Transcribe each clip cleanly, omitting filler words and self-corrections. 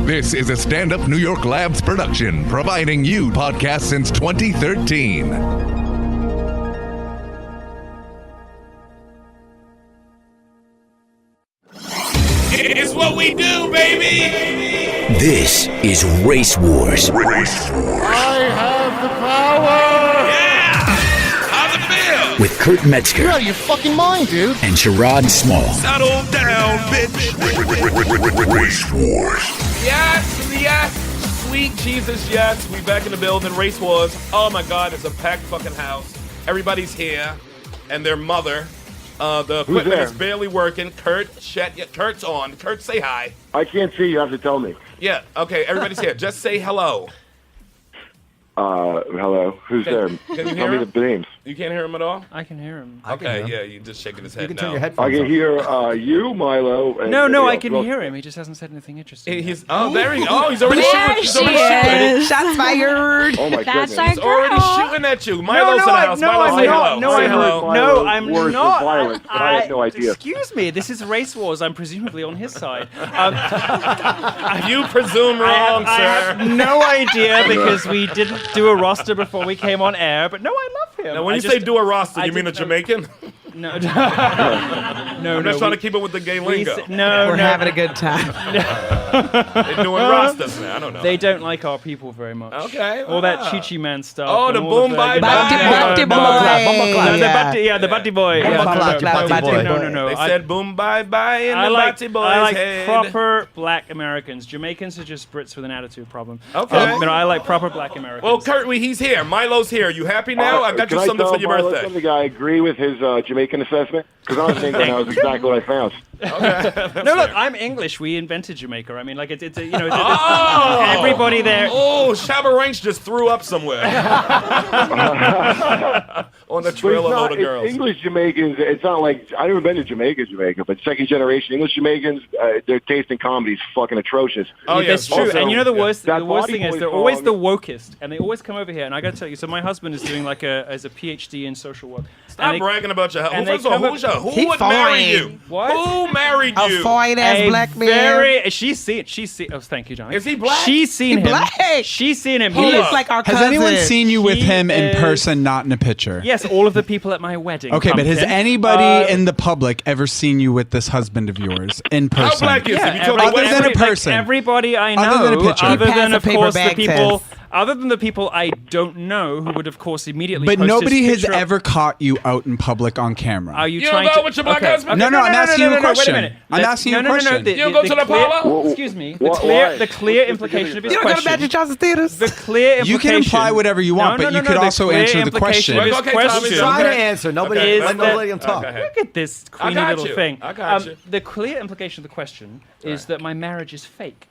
This is a stand-up New York Labs production, providing you podcasts since 2013. It's what we do, baby! This is Race Wars. Race Wars. I have the power! Yeah! How's it feel? With Kurt Metzger. You're out of your fucking mind, dude. And Sherrod Small. Settle down, bitch. Race Wars. Yes, sweet Jesus, yes. We back in the building. Race Wars. Oh my God, it's a packed fucking house. Everybody's here, and their mother. The equipment is barely working. Kurt's on. Kurt, say hi. I can't see. You have to tell me. Yeah. Okay. Everybody's here. Just say hello. Hello. Who's there? Can you hear Tell me him? the names. You can't hear him at all? I can hear him. Okay. Yeah. You're just shaking his head. You can now. turn your headphones I can hear you, Milo. And No, I else. can Well, hear him. He just hasn't said anything interesting. He's there he oh he's already shooting. He's already shooting. Shots fired. Oh my That's goodness. our He's already girl. shooting at you. Milo's in the house. no, Milo, I'm say not. hello. No, say I'm hello. not. No, I'm Words of not. violence, but I had no idea. Excuse me. This is Race Wars. I'm presumably on his side. You presume wrong, I sir. have no idea because we didn't do a roster before we came on air. But no, I love him. Now, when I you just- say do a roster, I you mean a didn't know- Jamaican? No, I'm no. just trying to keep it with the gay lingo. No, We're having a good time. They're doing rosters now. I don't know. They don't like our people very much. Okay, All that wow. Chi-Chi Man stuff. Oh, and the all of boom bye bye. Batty boy. No, the Batty Boy. Bomba Yeah, clap, Batty boy. No. They said boom bye bye in I the like, Batty Boy's I like head. proper black Americans. Jamaicans are just Brits with an attitude problem. Okay. I like proper black Americans. Well, Kurt, he's here. Milo's here. You happy now? I got you Can something tell for your Milo birthday. something? I agree with his Jamaican assessment because I was thinking that was exactly what I found. No, look, I'm English. We invented Jamaica. I mean, like it's Oh! everybody there. Oh, Shabba Ranks just threw up somewhere. On the trail of older girls. It's English Jamaicans. It's not like I've never been to Jamaica, but second generation English Jamaicans, their taste in comedy is fucking atrocious. Oh, yeah. That's true. Also, And you know the worst that thing is Body they're Boy always song- the wokest, and they always come over here. And I got to tell you, so my husband is doing as a PhD in social work. Stop bragging about your and health. they First of all, come up- who would marry you? What? Who married A you? fine ass black man. She's seen. Oh, thank you, Johnny. Is he black? She's seen He him. black. She's seen him. He Hold looks up. like our Has cousin. anyone seen you with He him in is- person, not in a picture? Yes, all of the people at my wedding. Okay, but has Pumpkin. anybody in the public ever seen you with this husband of yours in person? How black is he? You every- talking Other than a like, person. everybody I know, Other than a picture. other He than passed of a paper course the bag people, test. other than the people I don't know, who would of course immediately. But post nobody his has picture up. ever caught you out in public on camera. Are you You trying don't go to? with your black okay. husband? No, I'm asking you a Wait question. a minute. I'm asking you a question. The, You don't go to the clear, Apollo? Excuse me. Why? The clear What's the implication of his You don't go to question. Magic Johnson Theaters. The clear implication. You can imply whatever you want, but you could the also clear answer the implication question. of his Okay, Tommy, question. try Try to answer. Nobody, Okay, let nobody him talk. Okay. Look at this queenie got little you. thing. I got you. The clear implication of the question is that my marriage is fake.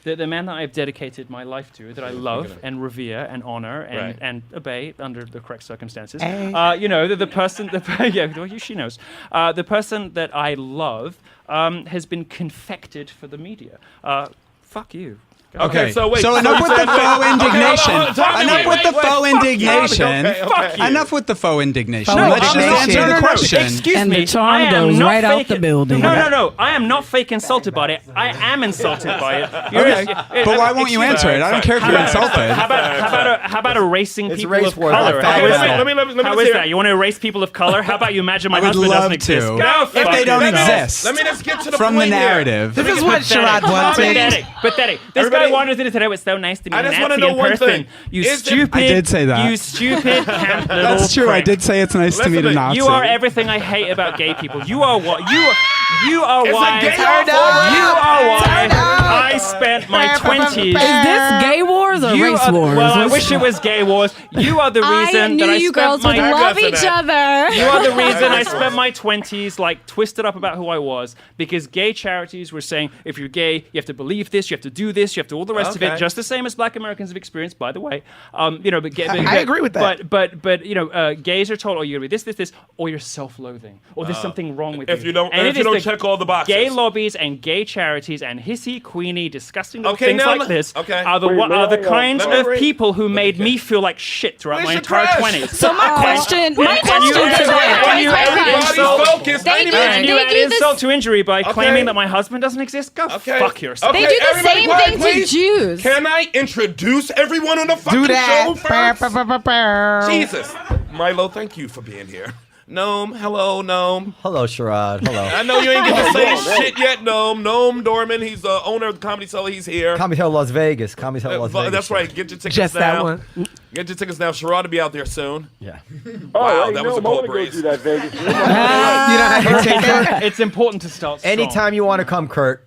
That the man that I've dedicated my life to, that I love and revere and honor and obey under the correct circumstances. The person, she knows. The person that I love has been confected for the media. Fuck you. Okay, so wait. So enough with the faux indignation. Enough with the faux indignation. Fuck you. Enough with the faux indignation. No, Let's just answer the question. Excuse And me. the charm I am goes not right out fake- the building. No. I am not fake insulted by it. I am insulted by it. Okay, but why won't you answer it? I don't care if you're insulted. How about erasing It's people race of war. color? Okay, How is let that? me How let's is hear that? it. You want to erase people of color? How about you imagine my I would husband love doesn't exist? to. Go If fuck they don't yourself. exist. Let me just get to the From the point here. narrative. This is what Sherrod wanted. Pathetic. This Everybody- guy wanted to today. It's so nice to meet I a just Nazi wanna know in one person. thing. You Is it- stupid. I did say that. You stupid camp little That's true. I prick. did say it's nice to Listen meet to a me. Nazi. You are everything I hate about gay people. You are what you are It's why a gay you awful. are why Turn up. I spent my 20s. Is this gay wars or race wars? Well, I wish it was gay wars. You are the reason I knew that I you spent girls would my love Back us each to that. other. You are the reason I spent my 20s like twisted up about who I was because gay charities were saying if you're gay, you have to believe this, you have to do this, you have to all the rest of Okay. it, just the same as Black Americans have experienced, by the way. But I agree with that. But gays are told, oh, you're gonna be this, or you're self-loathing, or there's something wrong with you. If you don't, And if it you is don't the check all the boxes. gay lobbies and gay charities and hissy, queeny, disgusting suggesting that things like this are the kinds of people who made me feel like shit throughout my entire 20s. So my question, and you add insult to injury by claiming that my husband doesn't exist. Go fuck yourself. They do the same thing to Jews. Can I introduce everyone on the fucking show first? Jesus. Milo, thank you for being here. Gnome, hello, Gnome. Hello, Sherrod. Hello. I know you ain't get to say shit yet, Gnome. Gnome Dorman, he's the owner of the Comedy Cellar. He's here. Comedy Cellar Las Vegas. Comedy Cellar Las Vegas. That's right. Get your tickets Just now. that one. Get your tickets now. Sherrod will be out there soon. Yeah. Wow, that was a boat race. That Vegas. It's important to start strong. Anytime you want to come, Kurt.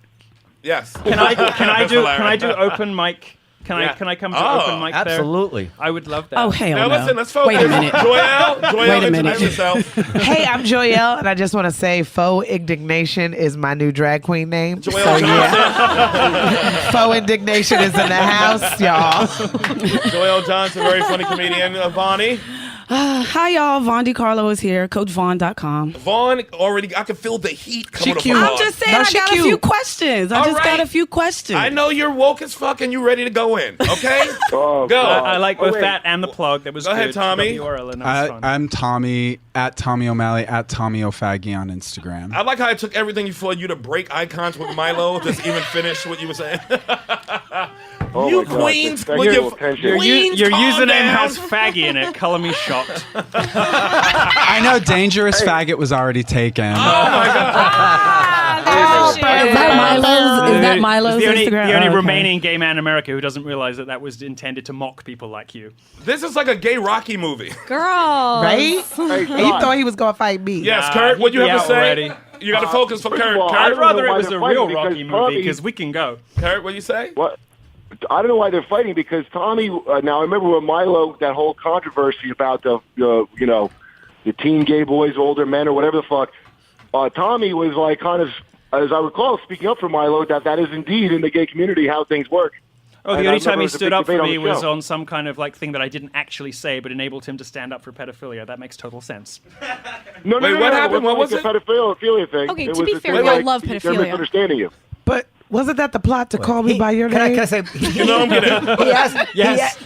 Yes. Can I do open mic? Can I come to open mic there? Absolutely. I would love that. Oh, hell Now no. listen, let's focus. Wait a minute. Joelle, Wait a minute. introduce yourself. Hey, I'm Joelle, and I just want to say Faux Indignation is my new drag queen name. Joelle yeah. Faux Indignation is in the house, y'all. Joelle Johnson, very funny comedian. Vonnie. Hi, y'all. Vaughn DiCarlo is here. CoachVaughn.com. Vaughn already, I can feel the heat coming from Vaughn. I'm just saying, I got a few questions. I just got a few questions. I know you're woke as fuck and you ready to go in, okay? Go. I like both that and the plug. That was Go ahead, Tommy. I'm Tommy, at Tommy O'Malley, at Tommy O'Faggy on Instagram. I like how it took everything for you to break eye contact with Milo to even finish what you were saying. You queens with your username has faggy in it. Color me shocked. I know dangerous faggot was already taken. Oh my god! Is that Milo's Instagram? The only remaining gay man in America who doesn't realize that was intended to mock people like you. This is like a gay Rocky movie. Girl. Right? And you thought he was going to fight me. Yes, Kurt, what do you have to say? Already. You got to focus for Kurt. I'd rather it was a real Rocky movie because we can go. Kurt, what do you say? What? I don't know why they're fighting because Tommy. Now I remember when Milo, that whole controversy about the teen gay boys, older men, or whatever the fuck. Tommy was like kind of, as I recall, speaking up for Milo that is indeed in the gay community how things work. Oh, the only time he stood up for me was on some kind of like thing that I didn't actually say, but enabled him to stand up for pedophilia. That makes total sense. No, what happened? What was it? Pedophilia thing. Okay, to be fair, I love pedophilia. They're misunderstanding you. But wasn't that the plot to call me by your name? Can I say? You know I'm gonna.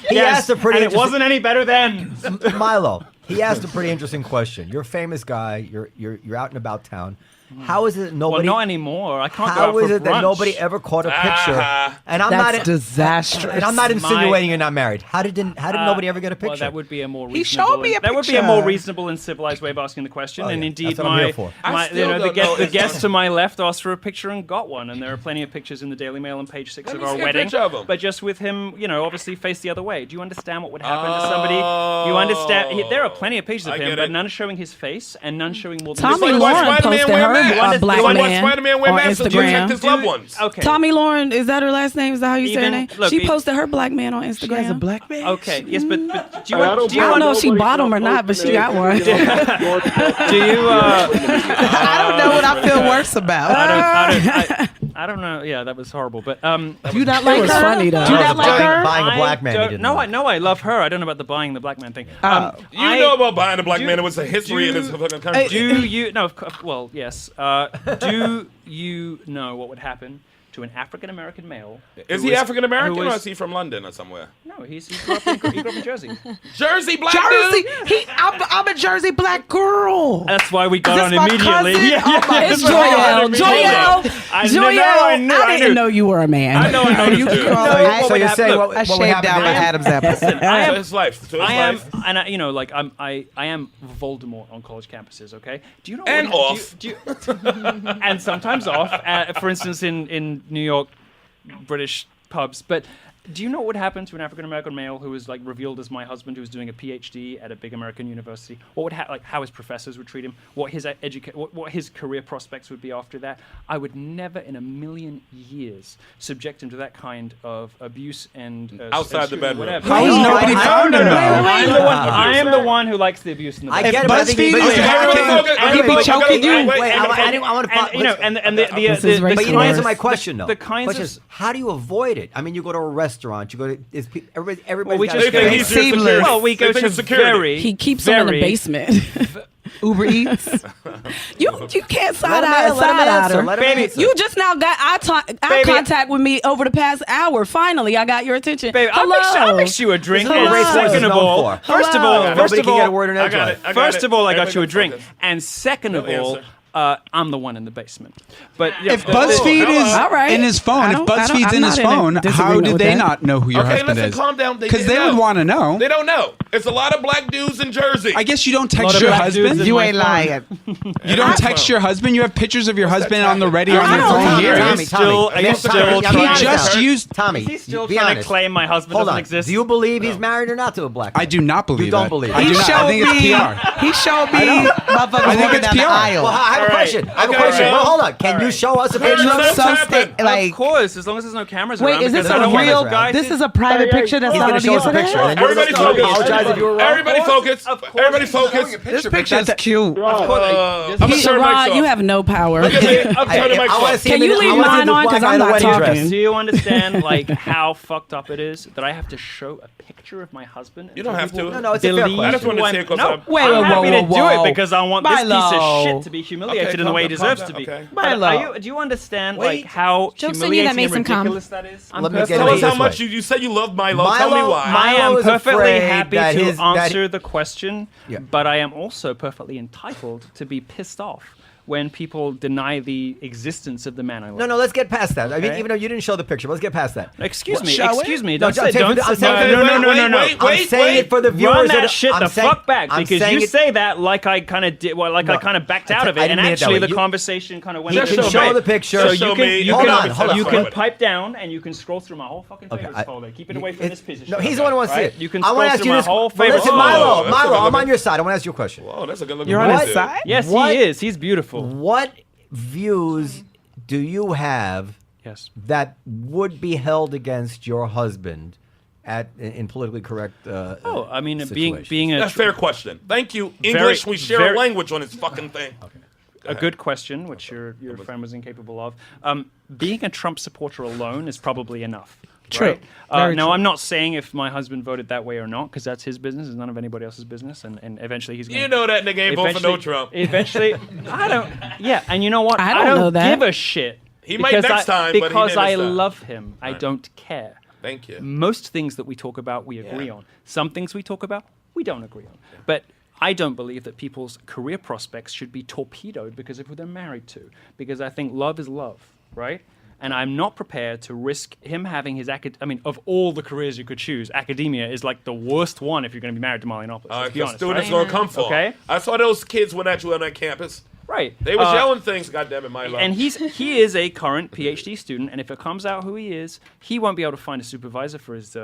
He asked a pretty. And it wasn't any better then. Milo. He asked a pretty interesting question. You're a famous guy. You're out and about town. How is it nobody? Well, not anymore. I can't go out How for is it that brunch. nobody ever caught a picture? And I'm That's not disastrous. And I'm not insinuating you're not married. How did nobody ever get a picture? Well, that would be a more reasonable. He showed me a That would be a picture. more reasonable and civilized way of asking the question. And indeed, That's what I'm here for. the guest to my left asked for a picture and got one. And there are plenty of pictures in the Daily Mail on page 6 of our wedding. But just with him, obviously faced the other way. Do you understand what would happen to somebody? You understand? There are plenty of pictures of him, but none showing his face and none showing more than Tommy Lauren posted her black man Spider-Man wear on masks to Instagram. protect his loved ones. Okay. Tommy Lauren, is that her last name? Is that how you say her name? Look, she posted her black man on Instagram. She has a black man? Okay, yes, but do you I don't know if she bought him or not, but she got one. Do you? I don't know what I feel worse about. I don't know. Yeah, that was horrible. But do you not like her? Funny though. Do you not like her? Buying a black man. No, I love her. I don't know about the buying the black man thing. You know about buying the black man. It was a history in this fucking country. Do you? No. Well, yes. Do you know what would happen to an African American male? Is he African American or is he from London or somewhere? No, he grew up in Jersey. Jersey black Jersey. dude? I'm a Jersey black girl. That's why we got on my immediately. cousin? It's Joelle. I didn't know you were a man. I know this dude. So you're saying what I shaved down my Adam's apple. So his life. I am Voldemort on college campuses. Okay. Do you know? And off. And sometimes off. For instance, in New York, British pubs. But do you know what would happen to an African American male who was like revealed as my husband, who was doing a PhD at a big American university? What would how his professors would treat him? What his what his career prospects would be after that? I would never in a million years subject him to that kind of abuse and outside the bedroom. Whatever. How is nobody found him though? I am the one who likes the abuse in the bedroom. I get it, but BuzzFeed is choking you. Wait, I want to. And the But you didn't answer my question though. The kinds of how do you avoid it? I mean, you go to a restaurant. restaurant, you go to everybody. we got just a go space. seamless. Well, we go They to think it's security. very. He keeps them in the very- basement. Uber Eats. you can't side Let him eye answer. her. Let him Baby, answer. You just now got eye Baby. contact with me over the past hour. Finally, I got your attention. Babe, I'll mix you a drink. This is what And Race Wars is second of known all, for. first of all, Nobody first of can get a all, word in I got it. first of all, I got you a Everybody drink, focus. and second of No all, answer. I'm the one in the basement. But If BuzzFeed is All right. in his phone, I if don't- BuzzFeed's I'm in not his in a phone, how disagreement do with they that. not know who your Okay, husband listen, is? calm down. Because they would want to know. They don't know. It's a lot of black dudes in Jersey. I guess you don't lot text of your black dudes husband. in You my ain't phone. lying. You don't text your husband. You have pictures of your husband on the ready I on your don't phone know. here. Are you still Tommy, still Tommy, trying be He honest just now. used. Tommy, Is he still be trying to honest. claim my husband Hold doesn't on. exist? Do you believe he's married or not to a black man? I do not believe You don't that. believe I it. do He not. I showed think it's me. PR. He showed me. I Motherfuckers think walking it's down the PR. aisle. Well, I have a All right. question. I have a Okay, question. so- Well, hold on. Can you show us a Hey, picture? look, of so happened? like. Of course, as long as there's no cameras Wait, around. is this because I a don't want real? this guy This to- is a private picture that's He's not going on to the show us a internet. picture. And then you're Everybody just going to focus. apologize if you were wrong. Everybody focus. Of course. Everybody focus. This picture's cute. I'm gonna turn Rod, mics you off. have no power. I'm turning mics I want to off. see Can him you in- leave I wanna see mine this on? black 'Cause guy I'm in a not wedding talking. dress. Do you understand like how fucked up it is that I have to show a picture of my husband? You don't have to. No, it's a fair question. I just wanted to see it 'cause No, I'm- Wait, I'm whoa, happy whoa, to do whoa. it because I want this piece of Milo. shit to be humiliated Okay, in the way he calm down, deserves to be. okay. But Milo. do you understand Wait. like how Jokes on you, humiliating that and makes him calm. ridiculous that is? Let me get Tell it us how this much way. you said you love Milo. Tell me why. I am Milo is perfectly afraid happy that to his- that answer the question, Yeah. but I am also perfectly entitled to be pissed off when people deny the existence of the man I love. No, let's get past that. I mean, Okay. even though you didn't show the picture, let's get past that. Excuse me. Shall we? Excuse me. No, Don't I'm say. saying Don't for the- say. I'm saying No, for no, the- no, no, no. wait, I'm saying it for the viewers. Run that that shit I'm the saying- fuck back I'm because saying you it- say that like I kind of did, well, like I No, kind of backed I out of I it, didn't and mean it that actually way. the You- conversation kind of went. He a can different show way. the picture. So Show you me. can you Hold can on, hold on, you wait, can wait. pipe down and you can scroll through my whole fucking favorites I- folder. Keep it away from this piece of shit. No, he's the one who wants to see right? it. You can I want scroll to ask through you my this. whole But favorite listen, folder. Milo, Oh, that's a Milo, good I'm on looking- your side. I want to ask you a question. Oh, that's a good looking You're on boy, his dude. side? Yes, What- he is. He's beautiful. What views do you have Yes. that would be held against your husband in politically correct? Oh, I mean, situations? being a That's a fair question. Thank you. English, we share very- a language on this fucking thing. a good question, which your friend was incapable of. Being a Trump supporter alone is probably enough. True. Right? Very Now, true. I'm not saying if my husband voted that way or not, because that's his business. It's none of anybody else's business, and eventually he's going. You know that nigga ain't vote for no Trump. Eventually, I don't. Yeah, and you know what? I don't know that. give a shit. He might because next time, but he because didn't I this time. love him. I Right. don't care. Thank you. Most things that we talk about, we agree Yeah. on. Some things we talk about, we don't agree on. But I don't believe that people's career prospects should be torpedoed because of who they're married to. Because I think love is love, right? And I'm not prepared to risk him having his I mean, of all the careers you could choose, academia is like the worst one if you're going to be married to YIANNOPOULOS. Let's be honest, Students right? gonna come for. Okay. I saw those kids went at you on that campus. Right. They was yelling things. Goddamn it, Milo. And he is a current PhD student, and if it comes out who he is, he won't be able to find a supervisor for his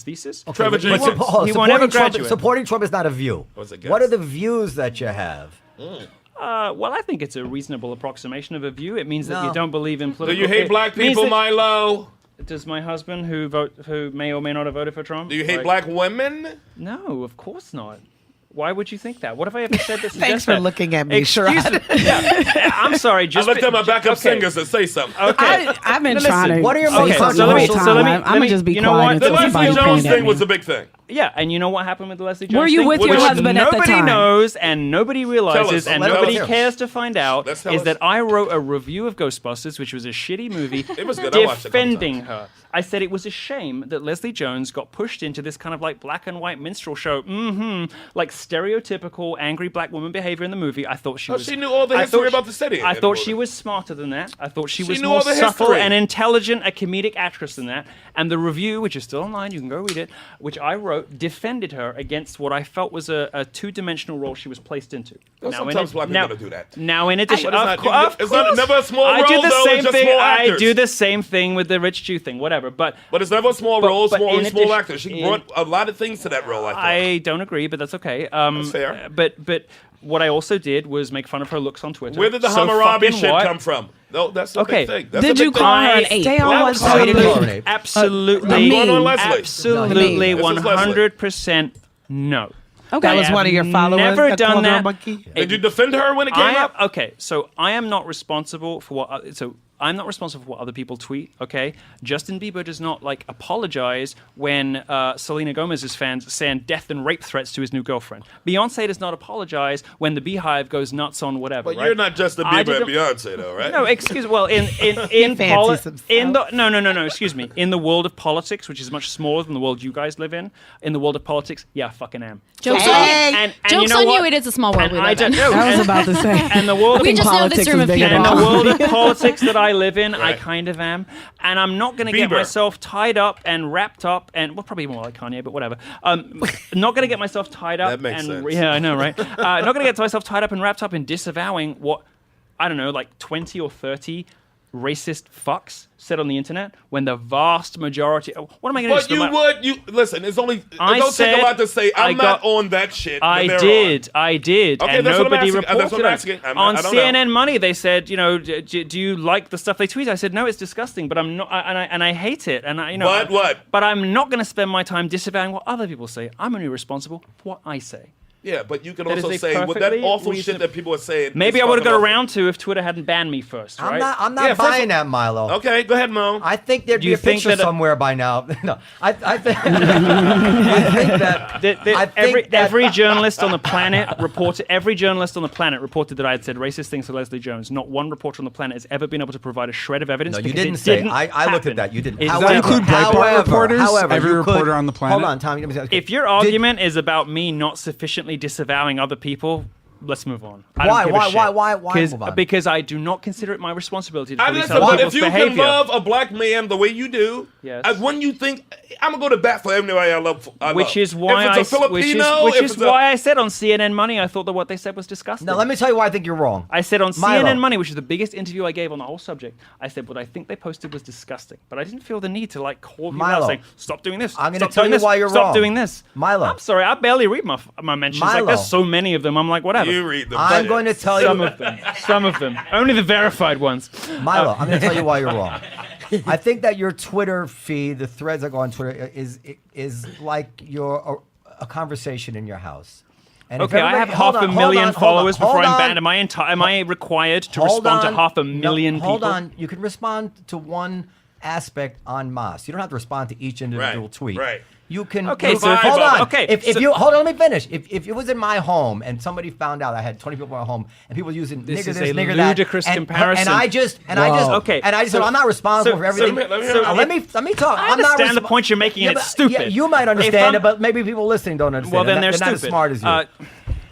thesis. Trevor But Jenkins. He won't ever Trump, graduate. supporting Trump is not a view. What's it, guess? What are the views that you have? Well, I think it's a reasonable approximation of a view. It means that No. you don't believe in Do political. you hate it black means people, that- Milo? Does my husband, who may or may not have voted for Trump? Do you hate like- black women? No, of course not. Why would you think that? What have I ever said that Thanks suggests for that? looking at me, Excuse Sherrod. me. Yeah, I'm sorry. I Just looked at my backup okay. singers and say something. Okay. I've been Listen, trying to. what are your say most something so let me- the whole so let time. me- I'm let me- gonna just be you know quiet what? The until Leslie somebody's Jones pointing at thing me. was a big thing. Yeah, and you know what happened with the Leslie Jones Were you thing? with your Which husband at the nobody time? knows and nobody realizes us. and Let us nobody hear. cares to find out Let's tell is us. that I wrote a review of Ghostbusters, which was a shitty movie, It was good. I watched it a couple defending her. I said it was a shame that Leslie Jones got pushed into this kind of like black and white minstrel show, like stereotypical angry black woman behavior in the movie. I thought she Oh, was. she knew all the I history thought about the city I in the thought movie. she was smarter than that. I thought she was knew more all the subtle history. and intelligent, a comedic actress than that. And the review, which is still online, you can go read it, which I wrote, defended her against what I felt was a two-dimensional role she was placed into. Well, sometimes black people do that. Now, in addition, But it's of not- course, it's not- never a small I do role, the though, same it's just thing. small I actors. do the same thing with the rich Jew thing, whatever. But it's never a small but- role, but small in small addition- actor. She brought a lot of things to that role, I thought. I don't agree, but that's okay. That's fair. But what I also did was make fun of her looks on Twitter. Where did the So Hammurabi fucking shit what? come from? No, that's the Okay. big thing. That's Did the you big call thing. her an ape? Stay on one Oh, you didn't call her an side. ape. Absolutely. Me. Going on Leslie. Absolutely, This is Leslie. 100% no. Okay. That was I one of your have followers Never that done called her a that. monkey? Did you defend her when it came up? Okay, so I am not responsible for what. So I'm not responsible for what other people tweet, okay? Justin Bieber does not, apologize when Selena Gomez's fans send death and rape threats to his new girlfriend. Beyonce does not apologize when the Beehive goes nuts on whatever, But right? you're not Justin Bieber and Beyonce, though, right? No, excuse me. Well, excuse me. In the world of politics, which is much smaller than the world you guys live in the world of politics, yeah, I fucking am. Jokes So- on you. and Jokes you know on what? you. It is a small world And we I live in. don't know. I was about to say. And the world We of just know this room of bigger people. and the than world of politics that I live in, I Right. kind of am. And I'm not going to get Bieber. myself tied up and wrapped up and, well, probably more like Kanye, but whatever. Not going to get myself tied up. That makes and, sense. Yeah, I know, right? Not going to get myself tied up and wrapped up in disavowing what, I don't know, 20 or 30 racist fucks said on the internet when the vast majority. What am I going to do? But you listen. It's only. It I don't take said a lot to say. I I'm not got- on that shit. I that they're did, on. I did, Okay, and that's what I'm nobody asking. reported That's what I'm it. asking. On I don't know. CNN Money, they said, do you like the stuff they tweet? I said, no, it's disgusting, but I'm not, and I hate it, and I, What? But I'm not going to spend my time disavowing what other people say. I'm only responsible for what I say. Yeah, but you can That also is a say with that perfectly awful shit reasonable- that people are saying. Maybe is I would have got fucking around to if Twitter hadn't banned me first, right? I'm not Yeah, first buying of- that, Milo. awful. Okay, go ahead, Mo. I think there'd Do be you a think picture that- somewhere by now. No, I think, I think that Every journalist on the planet reported. Every journalist on the planet reported that I had said racist things to Leslie Jones. Not one reporter on the planet has ever been able to provide a shred of evidence. No, you because didn't it say. didn't I looked happen. at that. You didn't. It- Does that include Breitbart reporters? Every you reporter on the planet? Hold on, Tommy. Let me say- If your argument is about me not sufficiently disavowing other people, let's move on. I don't Why? give a Why? shit. Why Because- move on? Because I do not consider it my responsibility to I police listen, other but people's if you behavior. can love a black man the way you do, Yes. when you think I'm gonna go to bat for everybody I love, Which is why if it's a Filipino, which if is it's a- why I said on CNN Money, I thought that what they said was disgusting. Now, let me tell you why I think you're wrong. I said on Milo. CNN Money, which is the biggest interview I gave on the whole subject, I said what I think they posted was disgusting. But I didn't feel the need to call people out Milo. saying, stop doing this. I'm gonna stop tell doing you this, why you're stop wrong. doing this. Milo. I'm sorry, I barely read my mentions. Milo. There's so many of them. I'm like, whatever. You read them. I'm going to tell Some you. of them. Some of them. Only the verified ones. Milo, I'm going to tell you why you're wrong. I think that your Twitter feed, the threads that go on Twitter, is like a conversation in your house. And if Okay, I everybody- have hold half a on, million hold on, followers hold before I'm on. banned. Am I required to Hold respond to on. half a No, million people? Hold on. You can respond to one aspect en masse. You don't have to respond to each individual Right, tweet. right. You can. Okay, you- so if- hold on. okay, If so- you hold on, let me finish. If it was in my home and somebody found out I had 20 people in my home and people using This nigger is this, a nigger that, ludicrous and comparison. I just Okay, said so- I'm not responsible so- for everything. so- let me talk. I I'm not understand the point you're making, and but- it's stupid. Yeah, you might If understand I'm- it, but maybe people listening don't understand. Well, then They're they're not as stupid. smart as you.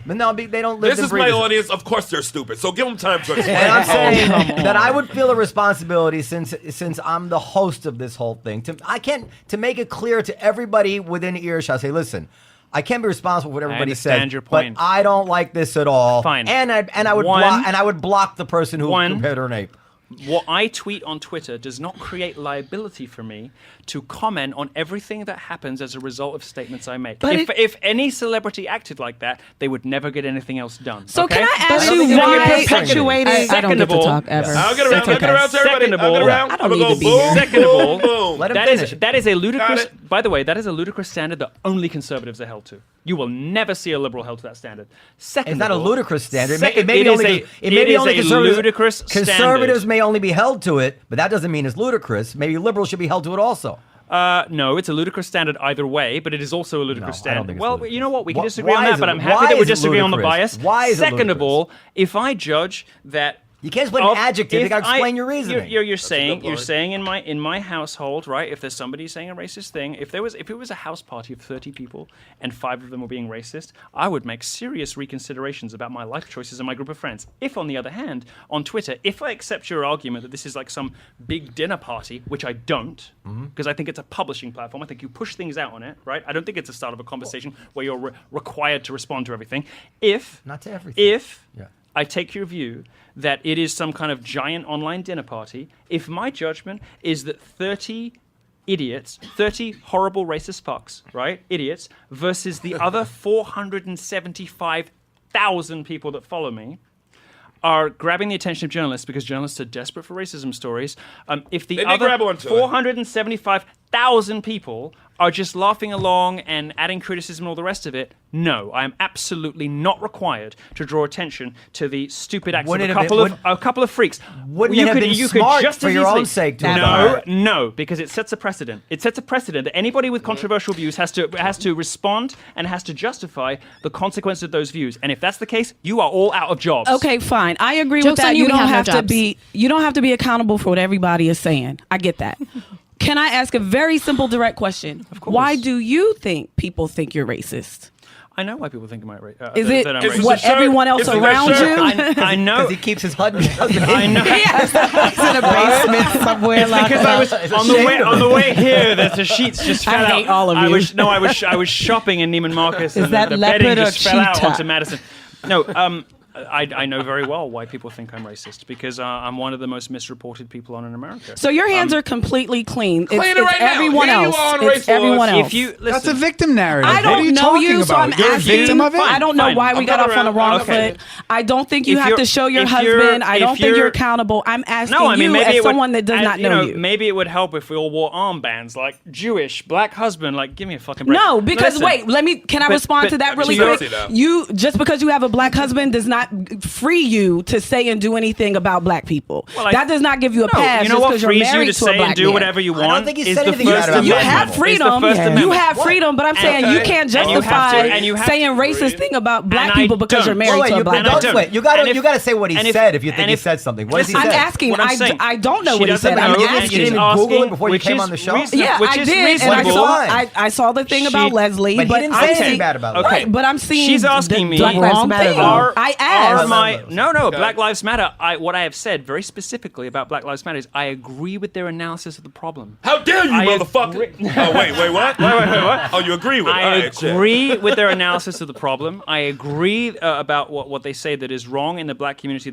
But no, they don't live This and is breathe my this. audience. Of course, they're stupid. So give them time to explain. And I'm saying come that on. I would feel a responsibility since I'm the host of this whole thing. To make it clear to everybody within earshot. Say, listen, I can't be responsible for what everybody understand says. your point. But I don't like this at all. Fine. And I would block the person who compared her an ape. What I tweet on Twitter does not create liability for me to comment on everything that happens as a result of statements I make. But If any celebrity acted like that, they would never get anything else done. So okay? can I I ask don't you think you're why? perpetuating- I don't Second get of to all- talk ever. I'll get around. It's I'll get around to okay. everybody. Second of I'll get all- around. I don't I'm gonna need go to be boom, here. Second of all, boom. Let him that finish. is a ludicrous. Got it. By the way, that is a ludicrous standard that only conservatives are held to. You will never see a liberal held to that standard. Second, It's not a of all- ludicrous standard. It Second, may it be is only a- it may it be is only a conservatives. ludicrous Conservatives standard. may only be held to it, but that doesn't mean it's ludicrous. Maybe liberals should be held to it also. No, it's a ludicrous standard either way, but it is also a ludicrous No, I don't standard. think it's Well, ludicrous. you know what? We can Why- disagree on why that, is but it- I'm happy why that we're is it disagreeing on the ludicrous? bias. Why is it Second of ludicrous? all, if I judge that. You can't just put an adjective. You got to explain your reasoning. You're saying point. in my household, right? If there's somebody saying a racist thing, if it was a house party of 30 people and 5 of them were being racist, I would make serious reconsiderations about my life choices and my group of friends. If, on the other hand, on Twitter, if I accept your argument that this is like some big dinner party, which I don't, because I think it's a publishing platform, I think you push things out on it, right? I don't think it's the start of a conversation where you're required to respond to everything. Not to everything. If Yeah. I take your view that it is some kind of giant online dinner party, if my judgment is that 30 idiots, 30 horrible racist fucks, right, idiots, versus the other 475,000 people that follow me, are grabbing the attention of journalists because journalists are desperate for racism stories. If the They did other grab onto it. 475 1,000 people are just laughing along and adding criticism and all the rest of it, no, I am absolutely not required to draw attention to the stupid acts of a couple of freaks. Wouldn't it have been smart for your own sake to No, because it sets a precedent. It sets a precedent that anybody with controversial views has to respond and has to justify the consequences of those views. And if that's the case, you are all out of jobs. Okay, fine. I agree with that. You don't have to be accountable for what everybody is saying. I get that. Can I ask a very simple, direct question? Of course. Why do you think people think you're racist? I know why people think I'm racist. Is it what everyone else around you? I know. Because he keeps his husband. I know. He's in a basement somewhere. It's because I was on the way here. The sheets just fell out. I hate all of you. I was shopping in Neiman Marcus. Is and that the leopard bedding or just fell out cheetah? onto Madison. No. I know very well why people think I'm racist because I'm one of the most misreported people on in America. So your hands are completely clean. Clean it it's right now. everyone Here you else. are on It's Race Wars. everyone else. If you listen, That's a victim narrative. I What are don't you know talking you, so about? I'm You're a asking. victim of it? I don't know Fine. why we I'm got off coming on the around. wrong Okay. foot. I don't think you If have you're- to show your if you're- husband. I if don't think you're- you're accountable. I'm asking no, I mean you maybe as it would, someone that does not know you. Maybe it would help if we all wore armbands, like Jewish, black husband. Like, give me a fucking break. No, because Listen, can I respond to that really but- quick? Now. You just because you have a black husband does not free you to say and do anything about black people. Well, that does not give you a pass. You know just what 'cause you're frees you married to to a say black and do man. whatever you I don't want think he is said the anything First bad about You black Amendment. have people. freedom. It's the First Amendment. You have freedom, but I'm saying you can't And you have to- justify and you have saying to- racist thing about black And I people because you're don't. married Wait, to a black and I man. don't. Wait, you got to say what he said if you think he said something. What does he I'm say? asking. What I'm saying, I don't know she what he doesn't said. I'm know, and asking. You didn't she's Google it asking, before you which came is on the show? reasonable- Yeah, which I is did, and I reasonable. saw. I saw the thing about Leslie, But he didn't I'm say anything seeing- bad about Okay, Leslie. But I'm seeing. She's asking me. Black Lives Matter, thing. though. I asked. No, Black Lives Matter. What I have said very specifically about Black Lives Matter is I agree with their analysis of the problem. How dare you, motherfucker? Oh, wait, what? Wait, what? Oh, you agree with it? I All right, shit. agree with their analysis of the problem. I agree about what they say that is wrong in the black community.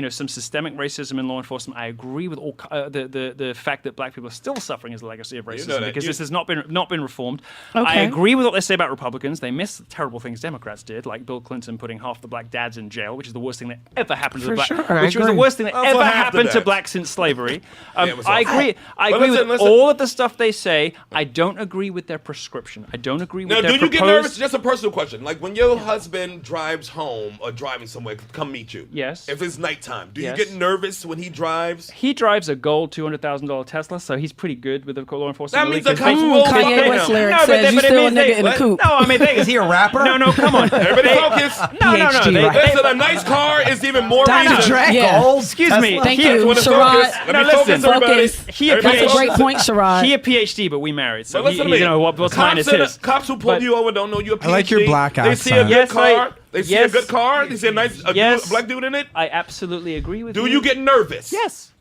Some systemic racism in law enforcement. I agree with all the fact that black people are still suffering as a legacy of racism because this has not been reformed. Okay. I agree with what they say about Republicans. They miss the terrible things Democrats did, like Bill Clinton putting half the black dads in jail, which is the worst thing that ever happened to the black. sure, I Which was the agree. worst thing that Oh, ever for half the happened to dads. blacks since slavery. it was I awful. agree. I But agree listen, with listen. all of the stuff they say. I don't agree with their prescription. I don't agree with Now, their do you get proposed- nervous? Just a personal question. Like when your husband drives home or driving somewhere, come meet you. Yes. If it's nighttime, do Yes. you get nervous when he drives? He drives a gold $200,000 Tesla, so he's pretty good with the law enforcement. That means Because the cops they- will because fuck they- Kanye West him. lyric No, but says they- you but it still a means they- nigga in a what? coupe. No, I mean, Is he a rapper? No, come on. Everybody focus. No. PhD, right? Listen, a nice car is even more Dr. reason. Dre. Yeah. Gold Excuse Tesla? me. Thank He- you, wanna Sherrod. focus. Let No, me listen. focus, everybody. Focus. He Everybody That's a great focus. point, Sherrod. He a PhD, but we married, so But listen to me. you know what's mine is his. Cops who pull But- you over don't know you're a PhD. I like your black They see a accent. good Yes, car. They see a yes. good car. They see a nice Yes. black dude in it. I absolutely agree with you. Do you get nervous? Yes.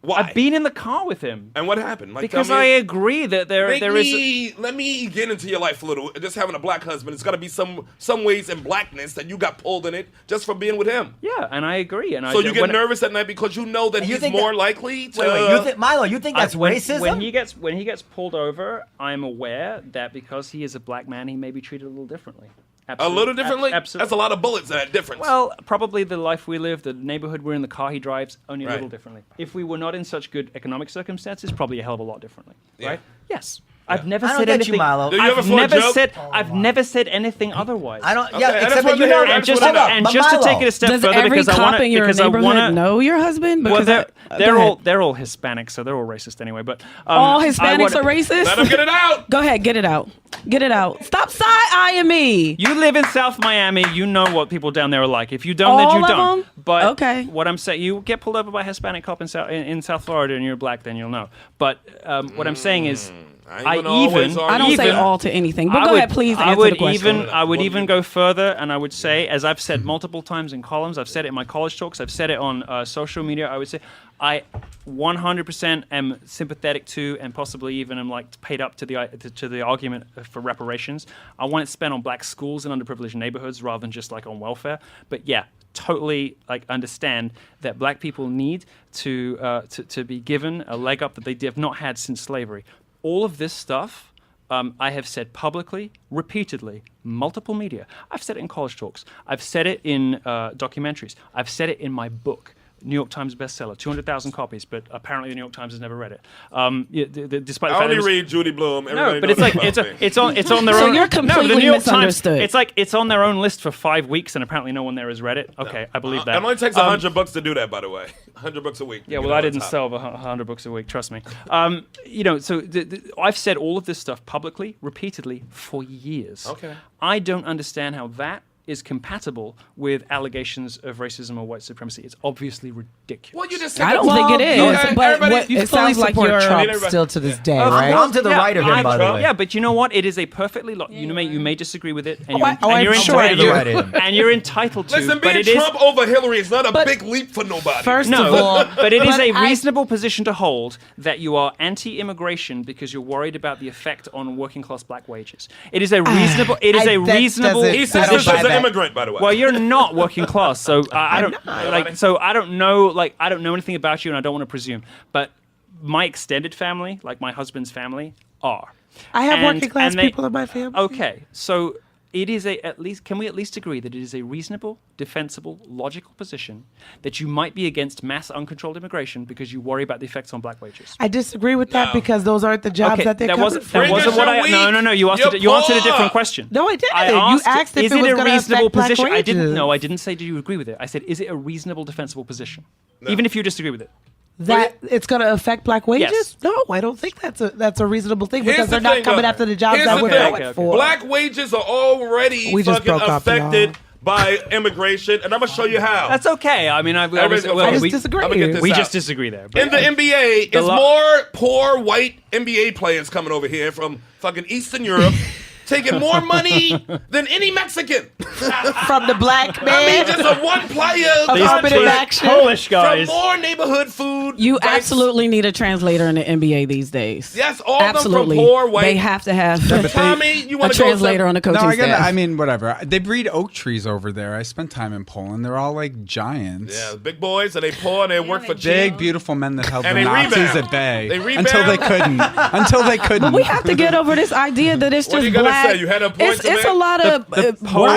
Why? I've been in the car with him. And what happened? Like, Because tell I me, agree that there is. let me get into your life a little. Just having a black husband, it's got to be some ways in blackness that you got pulled in it just for being with him. Yeah, and I agree. And So you get nervous at night because you know that And you he's think more that- likely to. Wait, you think Milo? You think that's racism? When he gets pulled over, I'm aware that because he is a black man, he may be treated a little differently. a little differently? Absolutely. That's a lot of bullets in that difference. Well, probably the life we live, the neighborhood we're in, the car he drives, only a Right. little differently. If we were not in such good economic circumstances, probably a hell of a lot differently, right? Yes. I've never I don't said get you, anything. Milo. Do you ever I've feel a never joke? said. I've never said anything otherwise. I don't. Okay, Yeah, I just except that wanted you to know. hear it. And just, Hold up, and but just to Milo, take it a step Does further, every because I cop want in your because I neighborhood want to. know your husband? Well, Because they're all Hispanic, so they're all racist anyway. But all I Hispanics wanna- are racist. let him get it out. Go ahead, get it out. Get it out. Stop side-eyeing me. You live in South Miami. You know what people down there are like. If you don't, then All you of don't. them? But Okay. what I'm saying, you get pulled over by a Hispanic cop in South Florida, and you're black, then you'll know. But what I'm saying is, I don't say all to anything. But go ahead, please answer the question. I would even go further, and I would say, as I've said multiple times in columns, I've said it in my college talks, I've said it on social media. I would say I 100% am sympathetic to, and possibly even am like paid up to the argument for reparations. I want it spent on black schools and underprivileged neighborhoods rather than just like on welfare. But yeah, totally like understand that black people need to be given a leg up that they have not had since slavery. All of this stuff, I have said publicly, repeatedly, multiple media. I've said it in college talks. I've said it in documentaries. I've said it in my book. New York Times bestseller, 200,000 copies, but apparently the New York Times has never read it. Despite the I fact only that read Judy Blume. no, but it's like it's on their So own. you're completely the New York Times. misunderstood. It's like it's on their own list for 5 weeks, and apparently no one there has read it. Okay, I believe that. It only takes $100 to do that, by the way. $100 a week. Yeah, well, I didn't sell 100 books a week. Trust me. So I've said all of this stuff publicly, repeatedly, for years. Okay. I don't understand how that is compatible with allegations of racism or white supremacy. It's obviously ridiculous. Well, you just I don't think it is. But You it fully sounds like support you're Trump still to this day, right? I'm to the right of him, by the way. Yeah, but you know what? It is a perfectly you may disagree with it, and I'm you're sure entitled, I do. and you're entitled to. Listen, but being it is Trump over Hillary is not a big leap for nobody. First of no, all, but it is a reasonable position to hold that you are anti-immigration because you're worried about the effect on working-class black wages. It is a reasonable. It is a that reasonable. doesn't- He says I don't this buy as an that. immigrant, by the way. Well, you're not working class, so I don't like. So I don't know. Like, I don't know anything about you, and I don't want to presume. But my extended family, like my husband's family, are. I have And- working class and they- people in my family. Okay, so it is can we at least agree that it is a reasonable, defensible, logical position that you might be against mass uncontrolled immigration because you worry about the effects on black wages? I disagree with that No. because those aren't the jobs that they're that coming wasn't from. that wasn't what I. No. You answered. You answered a different question. No, I didn't. I You asked, asked if is it was a gonna reasonable affect black position? I didn't. wages. No, I didn't say. Do you agree with it? I said, is it a reasonable, defensible position, even if you disagree with it? That it's going to affect black wages? Yes. No, I don't think that's a reasonable thing Here's because the they're not thing, coming though. after the jobs Here's that the we're thing. going for. Black wages are already We just fucking broke up, affected y'all. by immigration, and I'm gonna show you how. That's okay. I mean, I just disagree. I'm gonna get this we out. just disagree there. But In the NBA, The is lo- more poor white NBA players coming over here from fucking Eastern Europe, taking more money than any Mexican. From the black I man. mean, just a one player Affirmative action. Polish guys. from more neighborhood food. You banks. absolutely need a translator in the NBA these days. Yes, all absolutely. of them from poor white. They have to have Tommy, you a want to go translator on the coaching No, I get it. staff. I mean, whatever. They breed oak trees over there. I spent time in Poland. They're all like giants. Yeah, big boys, and they poor, and they work for cheap. Big, beautiful men that held And the they Nazis rebound. at bay They rebound. until they couldn't. But we have to get over this idea that it's What just you gonna black. say? You had a point to It's make? a lot of Why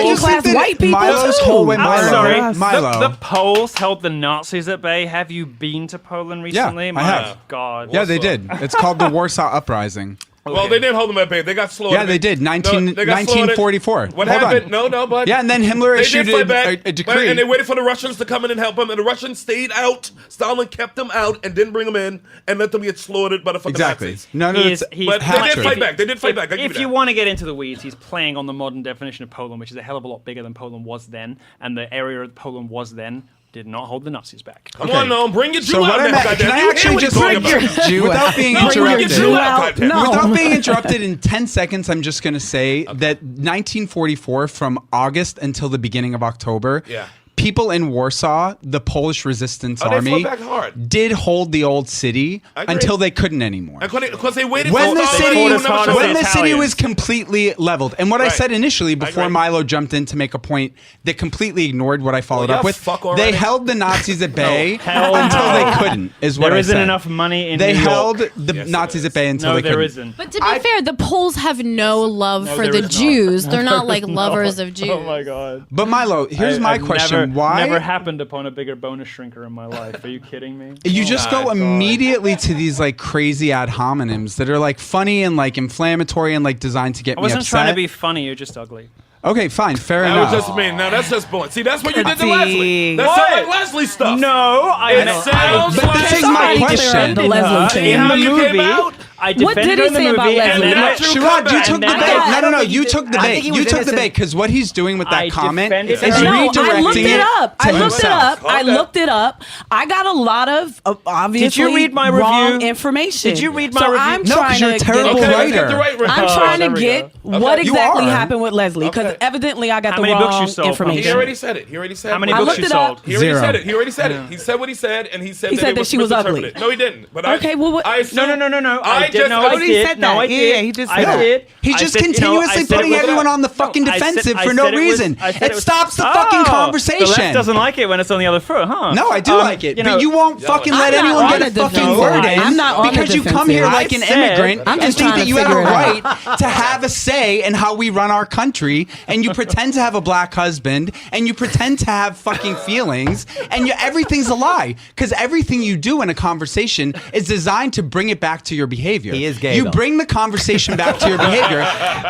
do you working think class that white people Milo's too. whole way- I'm Milo. sorry. Milo. The Poles held the Nazis at bay. Have you been to Poland recently? I My have. God. Yeah, they did. It's called the Warsaw Uprising. Well, they didn't hold them at bay. They got slaughtered. Yeah, they did. They got slaughtered. 1944. What Hold happened? on. No, but Yeah, and then Himmler they issued did fight back, a decree. and they waited for the Russians to come in and help them, and the Russians stayed out. Stalin kept them out and didn't bring them in, and let them get slaughtered by the fucking Exactly. Nazis. No, He's it's But half they did true. fight back. They did fight back. I give If you you that. want to get into the weeds, he's playing on the modern definition of Poland, which is a hell of a lot bigger than Poland was then, and the area of Poland was then did not hold the Nazis back. Come on, no, bring your Jew So out what next, can goddamn. I You hear actually what he's just talking about. without being No, bring your interrupted? Jew out, goddamn. No. Without being interrupted in 10 seconds, I'm just going to say that 1944, from August until the beginning of October, Yeah. people in Warsaw, the Polish resistance Oh, they army, fought back hard. did hold the old city I agree. until they couldn't anymore. Because they waited When for the all city, you as never hard showed as when up. the city Italians. was completely leveled, and what I Right. said initially before agree. Milo jumped in to make a point that completely ignored what I followed Well, up yeah, with, fuck already. they held the Nazis at bay hell until no. they couldn't. Is what There I isn't said. enough money in They New York. held the Yes, it Nazis is. at bay until No, they there couldn't. isn't. But to be fair, the Poles have no love for the there is not. Jews. They're not like lovers of Jews. Oh my God. But Milo, here's my I've question: Why? Never happened upon a bigger bonus shrinker in my life. Are you kidding me? You just go immediately to these like crazy ad hominems that are like funny and like inflammatory and like designed to get I me wasn't upset. trying to be funny. You're just ugly. Okay, fine, fair That enough. was just me. Now that's just bullet. See, that's what you did to See. Leslie. That What? sounds like Leslie stuff. No, It sounds But this is like my Somebody question. clear up the Leslie thing. in how the you movie. came out? I What defended did he her in the say about movie, and Leslie? then Not true Sherrod, you comeback. took And the then- bait. I No, don't no, think you he took did. the I bait. think he You was took the innocent. bait because what he's doing with that I comment defended is her. No, I redirecting looked it up. to I looked it himself. up. I looked it up. I got a lot of obviously Did you read my wrong review? information. Did you read my so review? I'm No, 'cause trying you're a to terrible get, Okay, let's writer. get the right I'm response. trying there to we get go. what You exactly are. happened with Leslie because Okay. evidently I got How the many books you wrong sold? information. He already said it. He already said How many it. I books looked you it up. sold? He already Zero. said it. He already said it. He said what he said, and he said He that said it that was she was ugly. misinterpreted. No, he didn't. But Okay, well, what- I assume, No. I I did. No, I He did. said No, that. I Yeah, did. he just I said did. He's I just said, continuously I said putting it was- everyone on the fucking No, I said- defensive I for said no it was- reason. I said It was- stops the fucking The conversation. left doesn't like it when it's on the other foot, huh? No, I do like it, but you won't fucking I'm let not anyone on get a the fucking defensive. word in I'm not on the because you come here defensive. like an I said- immigrant I'm and just think trying that to you have a figure it right out. to have a say in how we run our country, and you pretend to have a black husband, and you pretend to have fucking feelings, and everything's a lie because everything you do in a conversation is designed to bring it back to your behavior. He is gay, You though. bring the conversation back to your behavior.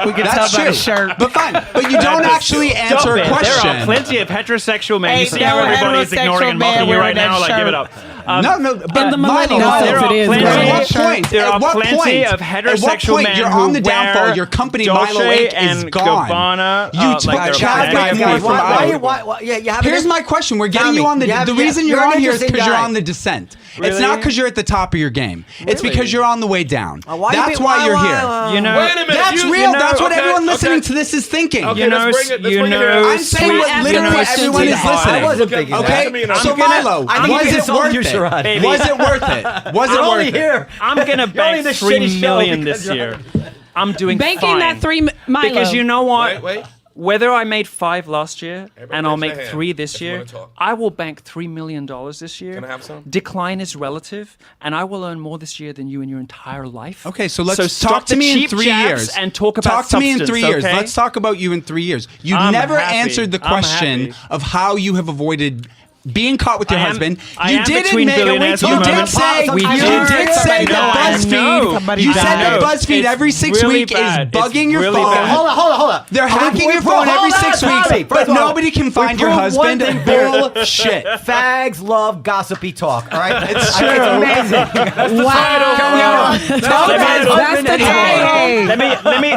We can That's tell by true. his shirt. But fine. But you don't actually answer Stop a it. question. There are plenty of heterosexual men. You Ain't see no how everybody is ignoring heterosexual and man mocking you wearing right now? that Like, give it shirt. up. No, but In the millennial Milo, sense, it is. plenty- Right. At what point? There At are what plenty point? of At what heterosexual point men you're who on the downfall? wear Your company, Dolce Milo 8, is and gone. Gabbana, You like took they're Chad plenty Blackmore of from people. out. you have Here's my question. We're getting Tommy, you on the. you have- The reason you're you're an on here is interesting because you're guy. on the descent. It's Really? not because you're at the top of your game. It's Really? because you're on the way down. Why you That's be- why you're why- here. You know, Wait a minute. That's you- real. know, That's what okay, everyone listening okay. to this is thinking. Okay, You know, let's bring it you here. know, I'm saying what Can I literally ask a everyone is question to that? listening. I wasn't thinking Okay, that. so Milo, I think was you it just sold worth you, it? Sherrod. Baby. Was it worth it? Was it I'm only worth it? here. I'm gonna You're only bank the 3 shitty show million because this year. I'm doing Banking fine. that $3 Milo. Because you know what? Wait. Whether I made 5 last year Everybody and I'll raise their make hand 3 this if you year, wanna talk. I will bank $3 million this year. Can I have some? Decline is relative, and I will earn more this year than you in your entire life. Okay, so let's stop talk to the me in cheap 3 jabs years. and talk about Talk to me in 3 substance, years. okay? Let's talk about you in 3 years. You I'm never happy. answered the I'm question happy. of how you have avoided being caught with your I am- husband. I You am did between admit, billionaires you at the did moment. say, We you did. did say No, that I know. BuzzFeed. You said that Bad. BuzzFeed It's every 6 really weeks bad. is bugging It's your really phone. bad. Hold on. They're hacking your phone every 6 weeks, but nobody can find your husband. Bullshit. Fags love gossipy talk. All right, It's true. It's amazing. Wow. That's the title. Let me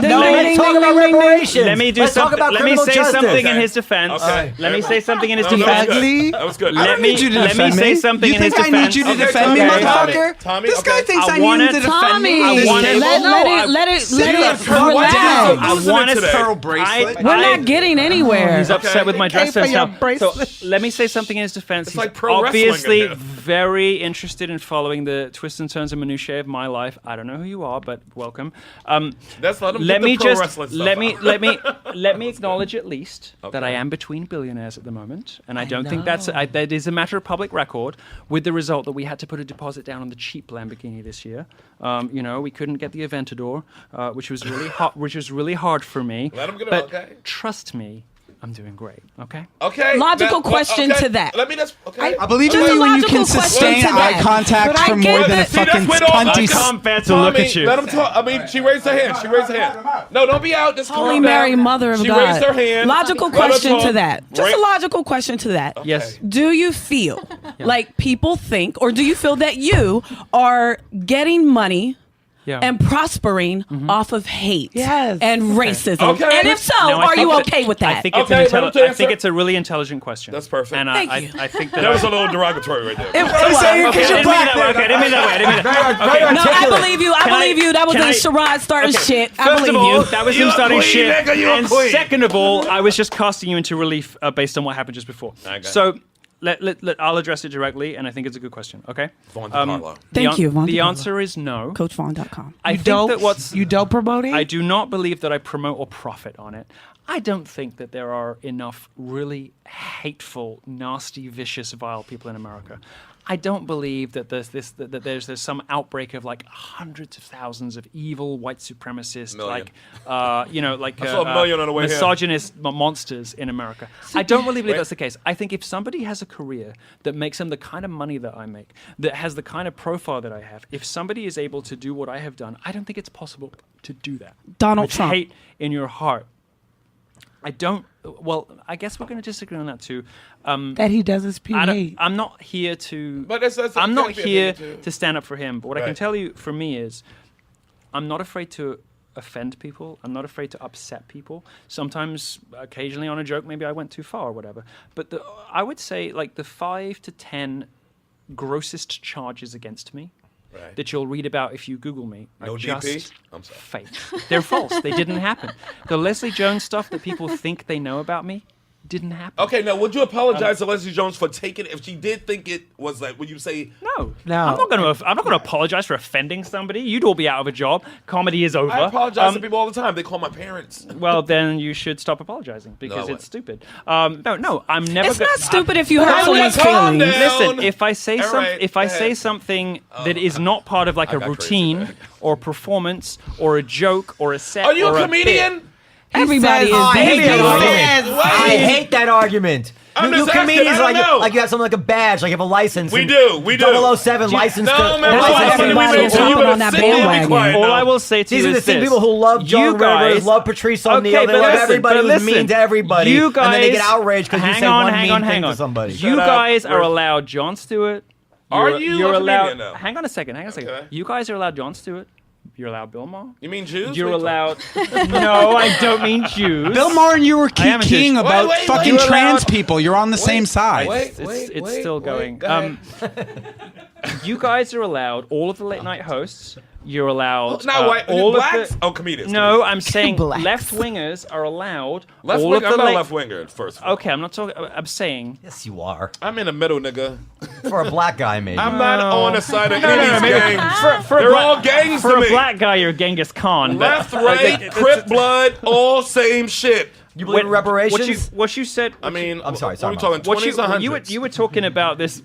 Let's talk about reparations. Let me do Let's talk something. about Let me criminal say justice. something in his defense. Okay. Let me say something in his No, that was defense. good. That was good. I don't need you to defend me. say something You in his think I defense. need you to Okay, defend me, Tommy, motherfucker? Tommy, This guy okay. thinks I I need wanna- him to defend Tommy, me. I want it. let it Throw relax. down. I'm losing want it his today. pearl bracelet. We're not getting anywhere. He's upset with my dress for sense your now. So bracelet. let me say something in his defense. It's He's like pro wrestling obviously in here. very interested in following the twists and turns and minutiae of my life. I don't know who you are, but welcome. Let's let him Let get the me pro just wrestling stuff let me acknowledge at least that I am between billionaires at the moment, and I don't think that is a matter of public record. With the result that we had to put a deposit down on the cheap Lamborghini this year. We couldn't get the Aventador, which was really hard for me. Let him get it, but okay. trust me, I'm doing great. Okay. Okay. Logical question to that. Let me just. Okay. I believe Just in a you when you logical can question sustain to that. eye contact But I for get more than a that. See, that's fucking when all- cunty. I can't bear to look at you. Let him talk. I mean, she raised her hand. No, don't be out. Just Holy calm Mary, down. Mother of she God. She raised her hand. Logical Let her question talk. to that. Just Right. a logical question to that. Yes. Do you feel like people think, or do you feel that you are getting money and prospering off of hate and racism? Okay. And if so, No, I are you think okay with that? I think it's Okay, let him I answer. think it's a really intelligent question. That's perfect. And Thank I you. think that That was a little derogatory right there. It was. Okay, I didn't mean that way. Okay, I didn't mean that way. I didn't mean that. Okay. No, I believe you. I Can I- believe you. That was can a I- Sherrod starting shit. I First believe of all, you. that was him You're a starting queen, shit. nigga, you're a And queen. second of all, I was just casting you into relief based on what happened just before. I got So I'll address it directly, and I think it's a good question. Okay. Vaughn DiCarlo. Thank you, Vaughn The DiCarlo. answer is no. CoachVaughn.com. I think that what's You don't promote it? I do not believe that I promote or profit on it. I don't think that there are enough really hateful, nasty, vicious, vile people in America. I don't believe that there's some outbreak of like hundreds of thousands of evil white supremacists, Million. like I saw a million on the way here. misogynist monsters in America. I don't really believe that's the case. I think if somebody has a career that makes them the kind of money that I make, that has the kind of profile that I have, if somebody is able to do what I have done, I don't think it's possible to do that. Donald With Trump. hate in your heart. I don't. Well, I guess we're going to disagree on that too. that he doesn't spew hate. I'm not here to. But that's I'm not okay to be here opinion too. to stand up for him. But what I can Right. tell you for me is, I'm not afraid to offend people. I'm not afraid to upset people. Sometimes, occasionally on a joke, maybe I went too far or whatever. But I would say like the 5 to 10 grossest charges against me. Right. That you'll read about if you Google me No are DP? just I'm sorry. fake. They're false. They didn't happen. The Leslie Jones stuff that people think they know about me didn't happen. Okay, now would you apologize to Leslie Jones for taking it if she did think it was like? Would you say no? I'm not going to apologize for offending somebody. You'd all be out of a job. Comedy is over. I apologize to people all the time. They call my parents. Well, then you should stop apologizing because it's stupid. No, I'm never. It's not stupid if you hurt someone's feelings. Listen, if I say say something that is not part of like a routine or performance or a joke or a set. Are you or a comedian? Everybody is. I hate that argument. You comedians like you have something like a badge, like you have a license. We do. 007 license. Everybody is hopping on that bandwagon. All I will say to you is these are the same people who love Joan Rivers, love Patrice O'Neal. They love everybody who's mean to everybody. You guys, and then they get outraged because you say one mean thing to somebody. You guys are allowed Jon Stewart. You're allowed. Now? Hang on a second. Okay. You guys are allowed Jon Stewart. You're allowed Bill Maher. You mean Jews? You're allowed. No, I don't mean Jews. Bill Maher and you were keying about fucking trans people. You're on the same side. It's still going. You guys are allowed all of the late night hosts. You're allowed all blacks. Comedians. No, I'm saying left wingers are allowed. I'm not a left winger at first. Okay, I'm not talking. I'm saying. Yes, you are. I'm in the middle, nigga. For a black guy, maybe. I'm not on the side of any of these gangs. They're all gangs for to me. A black guy, you're Genghis Khan. Left, right, Crip blood, all same shit. You believe in reparations? What you said. I mean, I'm sorry. What are we talking? 20s or 100s? You were talking about this.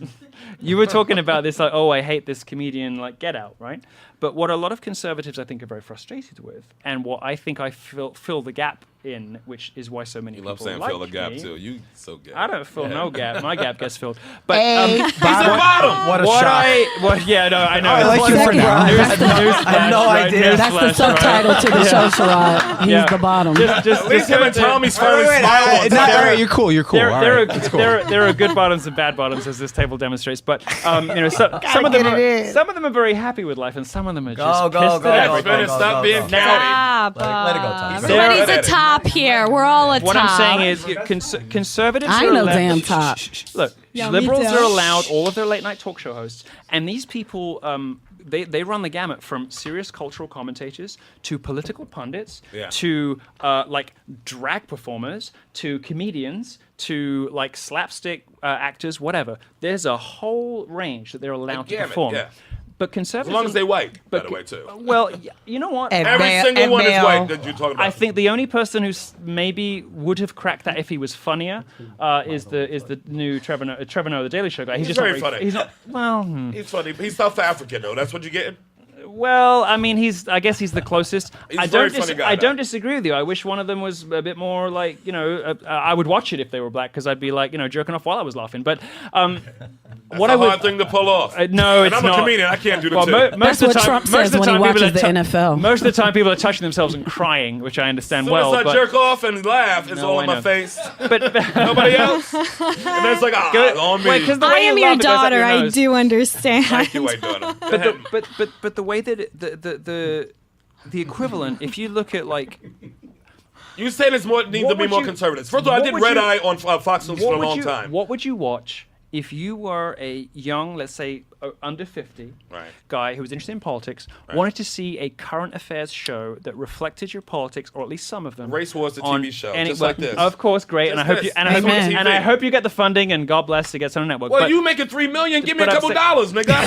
You were talking about this like, oh, I hate this comedian, like Get Out, right? But what a lot of conservatives, I think, are very frustrated with, and what I think I fill the gap in, which is why so many people love saying like fill the gap me. too. You so good. I don't fill no gap. My gap gets filled. But he's a bottom. What a shock. Yeah, no, I know. I like you for now. I had no idea. That's the subtitle to the show, Sherrod. He's the bottom. At least him and Tommy's finally smile. You're cool. You're cool. There are good bottoms and bad bottoms, as this table demonstrates. But some of them are very happy with life, and some of them are just pissed at everything. Stop being Let it go, Tommy. Everybody's a top here. We're all a top. What I'm saying is, conservatives I are know allowed. damn top. Look, Yeah, me liberals too. are allowed all of their late night talk show hosts, and these people. They run the gamut from serious cultural commentators to political pundits to like drag performers to comedians to like slapstick actors, whatever. There's a whole range that they're allowed to perform. Yeah. But conservatives, as long as they're white, by the way, too. Well, you know what? Every single one is white that you're talking about. I think the only person who maybe would have cracked that if he was funnier is the new Trevor Noah, the Daily Show guy. He's just very funny. He's not. Well, he's funny. He's South African though. That's what you're getting. Well, I mean, I guess he's the closest. He's a very funny guy, I don't disagree with you. I wish one of them was a bit more like, I would watch it if they were black because I'd be like, jerking off while I was laughing. But what a hard thing to pull off. No, it's not. not. I'm a comedian. I can't do the two. That's what Trump says when he watches the NFL. Most of the time, people are touching themselves and crying, which I understand well. As soon as I jerk off and laugh, it's all in my face. But nobody else. And then it's like, on me. Wait, I am your daughter. I do understand. Thank you, white daughter. But the way that the equivalent, if you look at like. You saying it's needs to be more conservative. First of all, I did Red Eye on Fox News for a long time. What would you watch if you were a young, let's say, under 50 guy who was interested in politics, wanted to see a current affairs show that reflected your politics, or at least some of them? Race Wars, the TV show, just like this. Of course, great, and I hope you get the funding, and God bless to get some on the network. Well, you making $3 million? Give me a couple dollars, nigga. I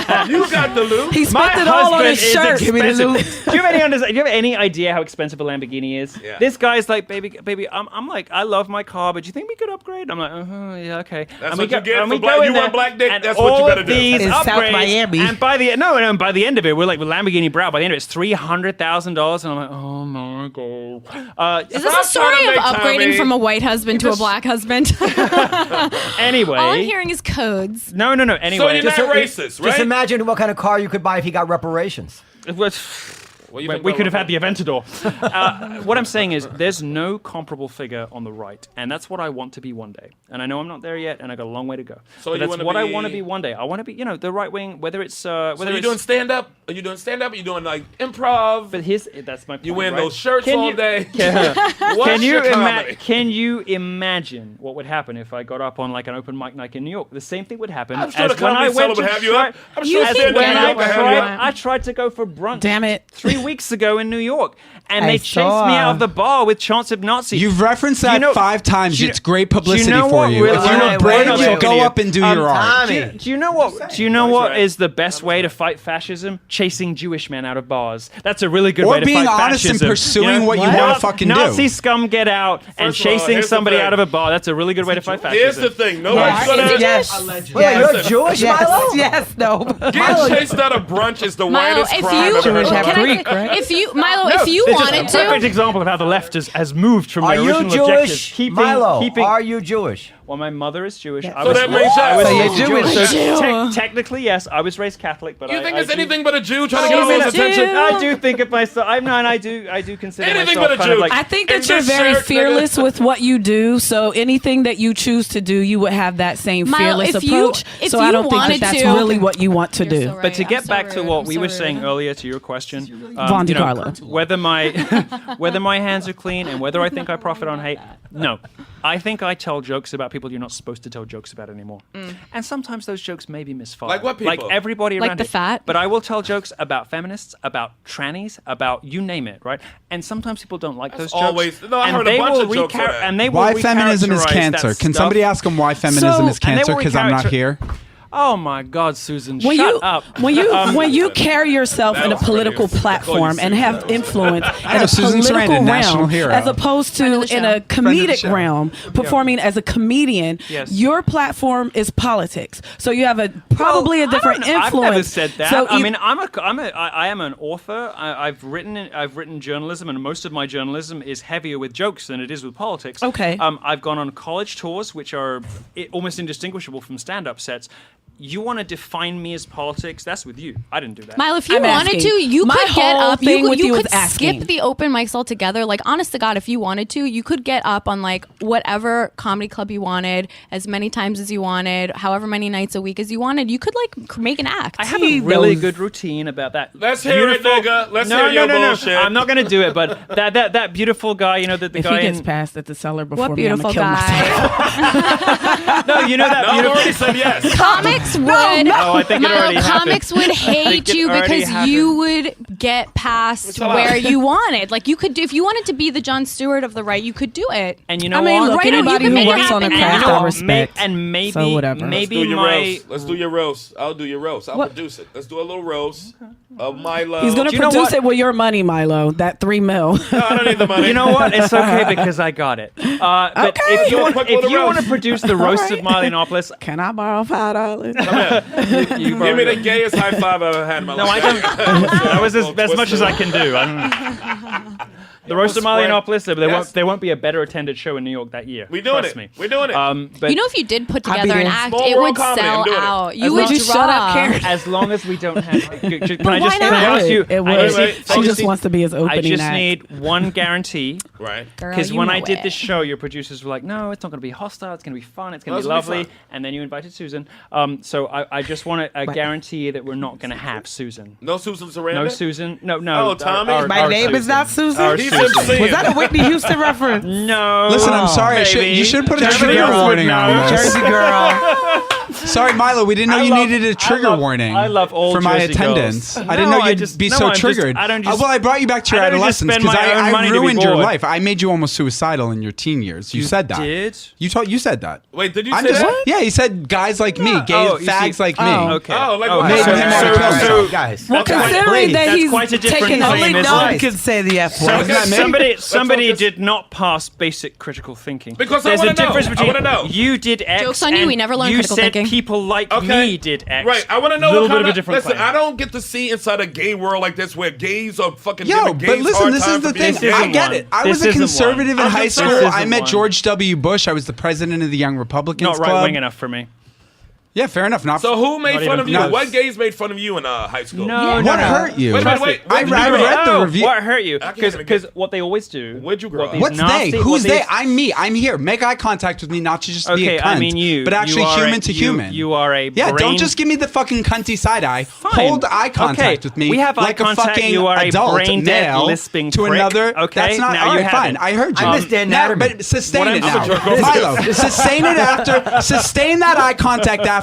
heard. You got the loot. He spent it all on his shirt. Give me the loot. Do you have any idea how expensive a Lamborghini is? Yeah. This guy's like, baby. I'm like, I love my car, but do you think we could upgrade? I'm like, yeah, okay. That's what you get for black. You want black dick? That's what you better do. In South Miami. And by the end of it, we're like with Lamborghini Brow. By the end of it, it's $300,000, and I'm like, oh my god. Is this a story of upgrading from a white husband to a black husband? Anyway, all I'm hearing is codes. No. Anyway, so you're not racist, right? Just imagine what kind of car you could buy if he got reparations. We could have had the Aventador. What I'm saying is there's no comparable figure on the right, and that's what I want to be one day. And I know I'm not there yet, and I got a long way to go. So that's what I want to be one day. I want to be, the right wing, whether it's so you're doing stand up? Are you doing stand up? Are you doing like improv? But that's my point. You wearing right? those shirts all day. Can you imagine what would happen if I got up on like an open mic night in New York? The same thing would happen. I'm sure the Comedy Cellar would have you up. I'm sure I tried to go for brunch. Damn it. 3 weeks ago in New York, and I they chased me out of the bar with Chance of Nazi. You've referenced that 5 times. It's great publicity for you. Really, if you were brave, you'd go up and do your art. Do you know what is the best way to fight fascism? Chasing Jewish men out of bars. That's a really good way to fight fascism. Or being honest and pursuing what you want to fucking do. Nazi scum get out and chasing somebody out of a bar. That's a really good way to fight fascism. Here's the thing. Nobody's going to... Yes. Wait, you're Jewish, Milo? Yes, no. Getting chased out of brunch is the whitest crime I've ever heard. Greek, right? If you wanted to, perfect example of how the left has moved from Are their you original objectives. Jewish? Milo, are you Jewish? Well, my mother is Jewish. So that makes sense. So you're Jewish. So technically, yes, I was raised Catholic, but You think it's do- anything but a Jew trying to get everyone's attention? I do think of myself. I do consider Anything myself but a kind of Jew. like. I think that And you're this very shirt, fearless with what you do. So anything that you choose to do, you would have that same Milo, fearless if you- approach. if So you I don't think wanted that that's to- really what you want to You're do. so right. But to I'm get so back to rude. what I'm we so were rude. saying earlier to your question, Von you know, Carlo. whether my whether my hands are clean and whether I think I profit on hate, no. I think I tell jokes about people you're not supposed to tell jokes about anymore. And sometimes those jokes may be misfired. Like what people? Like everybody Like around the here. fat? But I will tell jokes about feminists, about trannies, about you name it, right? And sometimes people don't like those jokes. always- no, I and heard a they bunch will of jokes on that. And they will Why feminism is recharacterize cancer? that Can stuff. somebody ask him why feminism So- is cancer? and they will Because I'm not recharacter- here. Oh my God, Susan, When shut you up. when you carry yourself in a political platform and have influence in a Susan political Sarandon, national realm, hero. as opposed Friend to of the in show. a of the comedic show. realm, performing as a comedian, Yes. your platform is politics. So you have probably a different influence. I've never said that. So I you- mean, I am an author. I've written journalism, and most of my journalism is heavier with jokes than it is with politics. Okay. I've gone on college tours, which are almost indistinguishable from stand-up sets. You want to define me as politics? That's with you. I didn't do that. Milo, if you I'm wanted asking. to, you My could get whole up. thing with You you could is asking. skip the open mics altogether. Like, honest to God, if you wanted to, you could get up on like whatever comedy club you wanted, as many times as you wanted, however many nights a week as you wanted. You could like make an act. I have a really good routine about that. Let's hear it, nigga. Let's hear your bullshit. I'm not going to do it, but that beautiful guy, you know, the if guy he gets in... past at the cellar before What me, I'm beautiful gonna kill myself. guy. No, you know that No, I beautiful... already said yes. Comics would. Oh, I think it already happened. Comics would hate it you already because you would get past Shut up. where you wanted. Like, you could do, if you wanted to be the Jon Stewart of the right, you could do it. And you know I mean, what? look, Right now, you anybody can who make it works on a happen craft, now. I respect. And maybe, So whatever. Let's maybe do your my... roast. Let's do your roast. I'll do your roast. I'll produce it. Let's do a little roast of Milo. He's gonna Do you know produce what? it with your money, Milo. That $3 million. No, I don't need the money. You know what? It's okay because I got it. But Okay. if you Do a want, quick if little you want to roast. produce the roast right. of Myliannopolis, Can I borrow $5? you Give me the gayest high five I've ever had in my No, I life. don't. That was as much as I can do. The roast of Myliannopolis, there won't be a better attended show in New York that year. We doing Trust it. me. We're doing it. But You know, if you did put I'll be together an there. act, Small it world would comedy, I'm sell doing it. out. You As would long- Would you shut up, Karen? as long as we don't have, can why I just ask you? It I would. just Wait, need- She just wants to be his I opening just act. need one guarantee. Right. Girl, Because you when know I did it. this show, your producers were like, "No, it's not going to be hostile. It's going to be fun. It's going No, to be it's gonna be lovely." fun. And then you invited Susan. So I just want a guarantee that we're not going to have Susan. No Susan Sarandon? No Susan. No. Oh, Tommy? My name is not Susan. Our He's Susan. MC. Was that a Whitney Houston reference? No. Listen, I'm sorry. baby. You should put a Jersey trigger girls warning would on know. this. Jersey girl. Sorry, Milo. We didn't know I you love- needed a trigger warning. I love all for my Jersey attendance. girls. I didn't No, know I you'd just- be no, so I just- triggered. I don't just- well, I brought you back to your I don't just adolescence spend because my own I money to be ruined your bored. life. I made you almost suicidal in your teen years. You said that. Did? You said that. Wait, did you I'm say just, that? Yeah, he said guys like me, gays, Oh, you fags see- like me. Okay. Oh, like okay. what? Made So- him so- want to kill so- himself. Guys. Well, Okay. considering Please. that That's he's quite a different taking thing, Only isn't no one it? can say the F word. Wasn't that me? Somebody focus. did not pass basic critical thinking. Because I There's a wanna know. difference I between wanna know. you did X. Joke's on you, and we never learned you critical said thinking. people like me did X. Right, I want to know Little what bit kind of a different Listen, claim. I don't get to see inside a gay world like this where gays are fucking Yo, giving gays but listen, hard this time is the for being thing. gay. I isn't get one. it. I This was a isn't conservative one. in high This school. isn't I met one. George W. Bush. I was the president of the Young Republicans Not Club. right wing enough for me. Yeah, fair enough. Not So who made Not fun even of you? close. What gays made fun of you in high school? No, what hurt you? Wait, Trust wait, me. wait. Where'd you I grow read up? the review. What hurt you? I can't even Because get- what they always do. Where'd you grow up? What's nasty- they? what Who's these- they? I'm me. I'm here. Make eye contact with me, not to just be Okay, a cunt. I mean you. but actually you are human a, to you, human. You are a Yeah, brain... don't just give me the fucking cunty side eye. Fine. Hold eye contact Okay, with me. we have like eye contact. a fucking You are a adult brain-dead, male lisping to prick. another. Okay, that's not now all you right. have Fine, it. I heard you. I missed Dan now, Natterman. but sustain it I'm a now, jerk off. Milo. Sustain it after. Sustain that eye contact after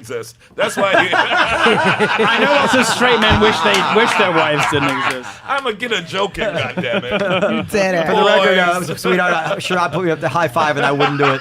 exist. That's why. I know lots of straight men wish their wives didn't exist. I'm gonna get a joke in, goddammit. You did it. For the record, sweetheart, I'm sure I'd put you up to high five and I wouldn't do it.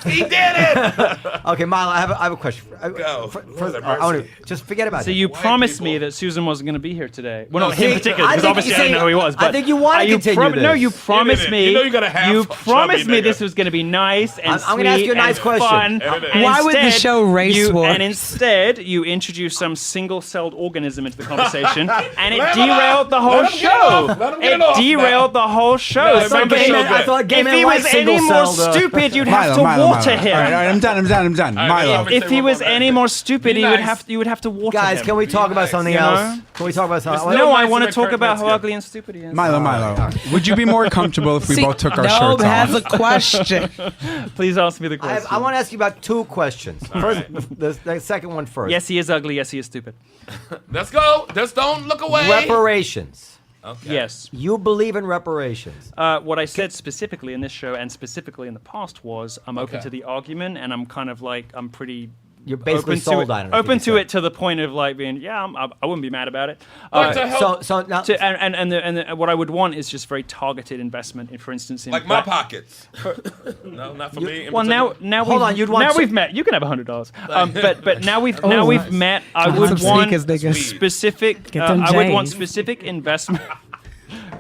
He did it. Okay, Milo, I have a question. Go. First, I want to just forget about it. So you promised me that Susan wasn't going to be here today. Well, not him particularly, because obviously I didn't know who he was. But I think you want to continue this. No, you promised me. You know you got a half You chubby promised me nigga. this was going to be nice and I'm gonna ask you a nice and question. fun. And Why would the instead, show Race Wars? And instead, you introduced some single-celled organism into the conversation, and it Let him derailed the whole Let him get show. off. Let him get It off derailed the whole show. No, it So made the show I thought gay if men he like was any more single-celled, stupid, you'd have to Milo, water Milo. him. All right, I'm done. Milo. Say If he one was more any thing. more stupid, Be you would nice. have to water Guys, him. can we talk about something You else? know? Can we talk about something? It's No, I nice want to and talk Kirk about how Metzger. ugly and stupid he is. Milo, would you be more comfortable if we both took our Nob shirts has off? a question. Please ask me the question. I want to ask you about two questions. First, the second one first. Yes, he is ugly. Yes, he is stupid. Let's go. Just don't look away. Reparations. Okay. Yes. You believe in reparations. What I said specifically in this show and specifically in the past was I'm open Okay. to the argument, and I'm kind of like I'm pretty. You're basically open sold to on it, it. I open think you to said. it to the point of like being I wouldn't be mad about it. But to help, So now, And what I would want is just very targeted investment in, for instance, in like my black- pockets. No, not for me. in Well, now particular. Hold on, you'd want now some- we've met. You can have $100. But now we've met. I Some would want sneakers, nigga. specific. Get them I would want J's. specific investment.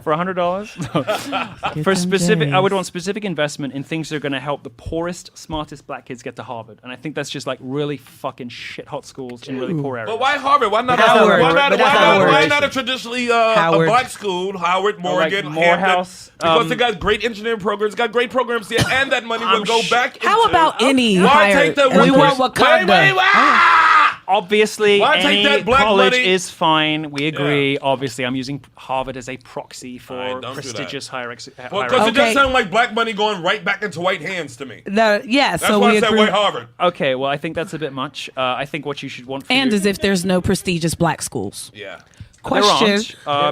For $100, for specific, I would want specific investment in things that are going to help the poorest, smartest black kids get to Harvard, and I think that's just like really fucking shit hot schools in really poor areas. But why Harvard? Why not? Howard. Why But that's not why Howard. not a traditionally Howard. a black school? Howard, Morgan, like Morehouse, Hampton, because they got great engineering programs, got great programs here, and that money will go back. How into, about any Why higher? take the We want Wait, Wakanda. Obviously, Why take any that black college money? is fine. We agree. Yeah. Obviously, I'm using Harvard as a proxy for Alright, don't do that. prestigious higher Because it Okay. does sound like black money going right back into white hands to me. Yeah, That's so why we I said agree. white Harvard. Okay, well, I think that's a bit much. I think what you should want for And your- as if there's no prestigious black schools. Yeah. Question.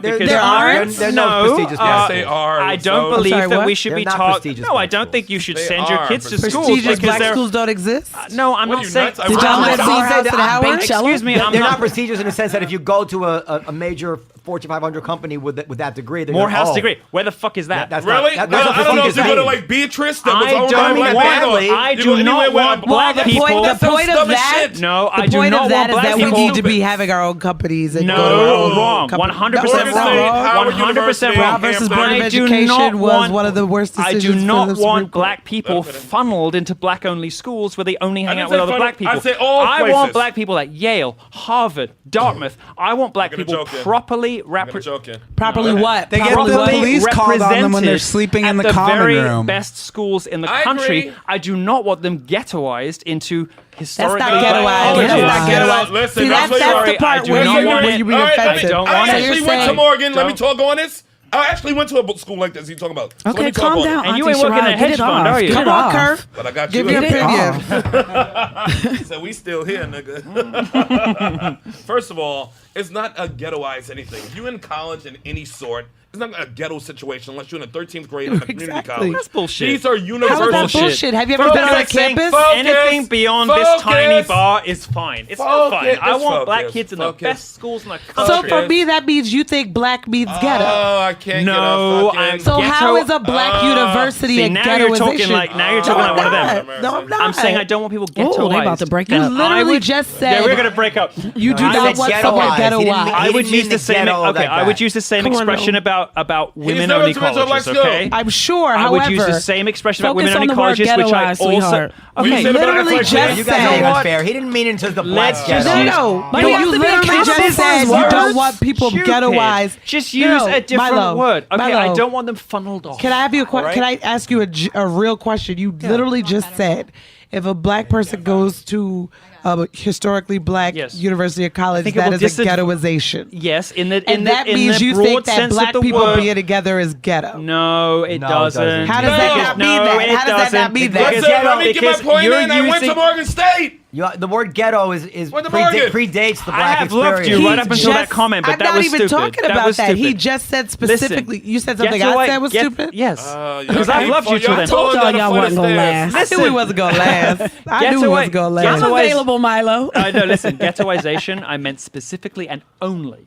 Because there aren't? They're no prestigious black Yes, schools. they are. I So- don't believe sorry, that what? we should They're be not taught. prestigious No, I black don't schools. think you should They send your are kids to schools Prestigious because black they're. schools don't exist? No, I'm What not are you, saying. nuts? I Did worked y'all in not Harvard. see Morehouse that? and Howard? Excuse me, I'm They're not. not prestigious in the sense that if you go to a major Fortune 500 company with that degree, they're Morehouse gonna, degree. Where the fuck is that? That's Really? Not, No, that's I don't know if you go to thing. like Beatrice that was I owned by don't a black want. man. I You go do anywhere not where want a black the people. point, That's the some point of stupid that, shit. No, I the do point not of that want is black that we people. need to be having our own companies and No, go to our own wrong. company. 100% That's Morgan wrong. State, Howard 100% University, wrong. Brown versus Hampton. Board of I do Education not was want- one of the worst I decisions do for not the Supreme want Court. black people funneled into black-only schools where they only hang didn't out with say other funnel, black people. I said all I places. want black people at Yale, Harvard, Dartmouth. I want black You're people gonna joke, properly I'm represented. joking. Properly what? They get Properly the what? police called on them when they're sleeping in at the common very room. best schools in the I country. agree. I do not want them ghettoized into historically not ghettoized. black That's colleges. not ghettoized. Listen, See, that's sorry, the part I do where not you want where it. you being All right, offensive. I don't I want it. actually You're went to saying- Morgan. Let me Don't. talk on this. I actually went to a school like this. You talking about? So let Okay, me talk calm on it. down, And you Auntie ain't working Sherrod. at a Get hedge it fund, off. are you? Get Come it on, off. Kurt. But I got Give you. your Get it opinion. So we still here, nigga. First of all, it's not a ghettoized anything. If you in college in any sort, it's not a ghetto situation unless you're in the 13th grade in a community Exactly. college. That's bullshit. These are How universal is that bullshit? Have you ever Focus. been on a Like saying campus? anything beyond this tiny Focus. bar is fine. It's not fine. Focus. I want black Focus. kids in the Focus. best schools in the So country. for me, that means you think black means ghetto. Oh, I can't No, get a I'm fucking... So ghetto- how is a black university See, a now ghettoization? you're talking like one of them. No, I'm not. I'm saying I don't want people ghettoized. Oh, they about to break You up. literally just said Yeah, we're gonna break up. you do I not said want someone ghettoized. ghetto He didn't mean- wise. I would didn't use mean the to same. ghetto Okay, like I would that. use the same Come on, expression no. about women never only been to a black colleges. school. Okay, I'm sure, I however, would use the same expression about Focus women on only the word colleges, which I ghettoized, also. sweetheart. We Okay, said about literally it, just You guys said- are being what? unfair. He didn't mean it into the black Let's ghetto. just use- No, But no, he has you to be literally accountable just for his said you words. don't want people Stupid. ghettoized. Just No, use a different Milo, word. Okay, Milo. I don't want them funneled off. Can I have you a question? Alright? Can I ask you a real question? You literally just said if a black person goes to a historically black Yes. university or college, think it that will is a ghettoization. Yes, in the And that in means the you broad think that sense black of the people word. being together is ghetto. No, it No, it doesn't. doesn't. How does that not mean that? it How does that not doesn't. mean that? Because- Listen, let me get my because point you're in. I went to using- Morgan State. The word ghetto is Went to Morgan. predates the I black have loved experience. you right up until that comment, but I'm that not was even stupid. talking That about was that. He stupid. just said specifically. Listen, You said something I said was stupid. Yes, Yeah, because I've loved you till then. told y'all y'all wasn't gonna last. I knew he wasn't gonna last. I knew he wasn't gonna last. I'm available, Milo. No, listen, ghettoization, I meant specifically and only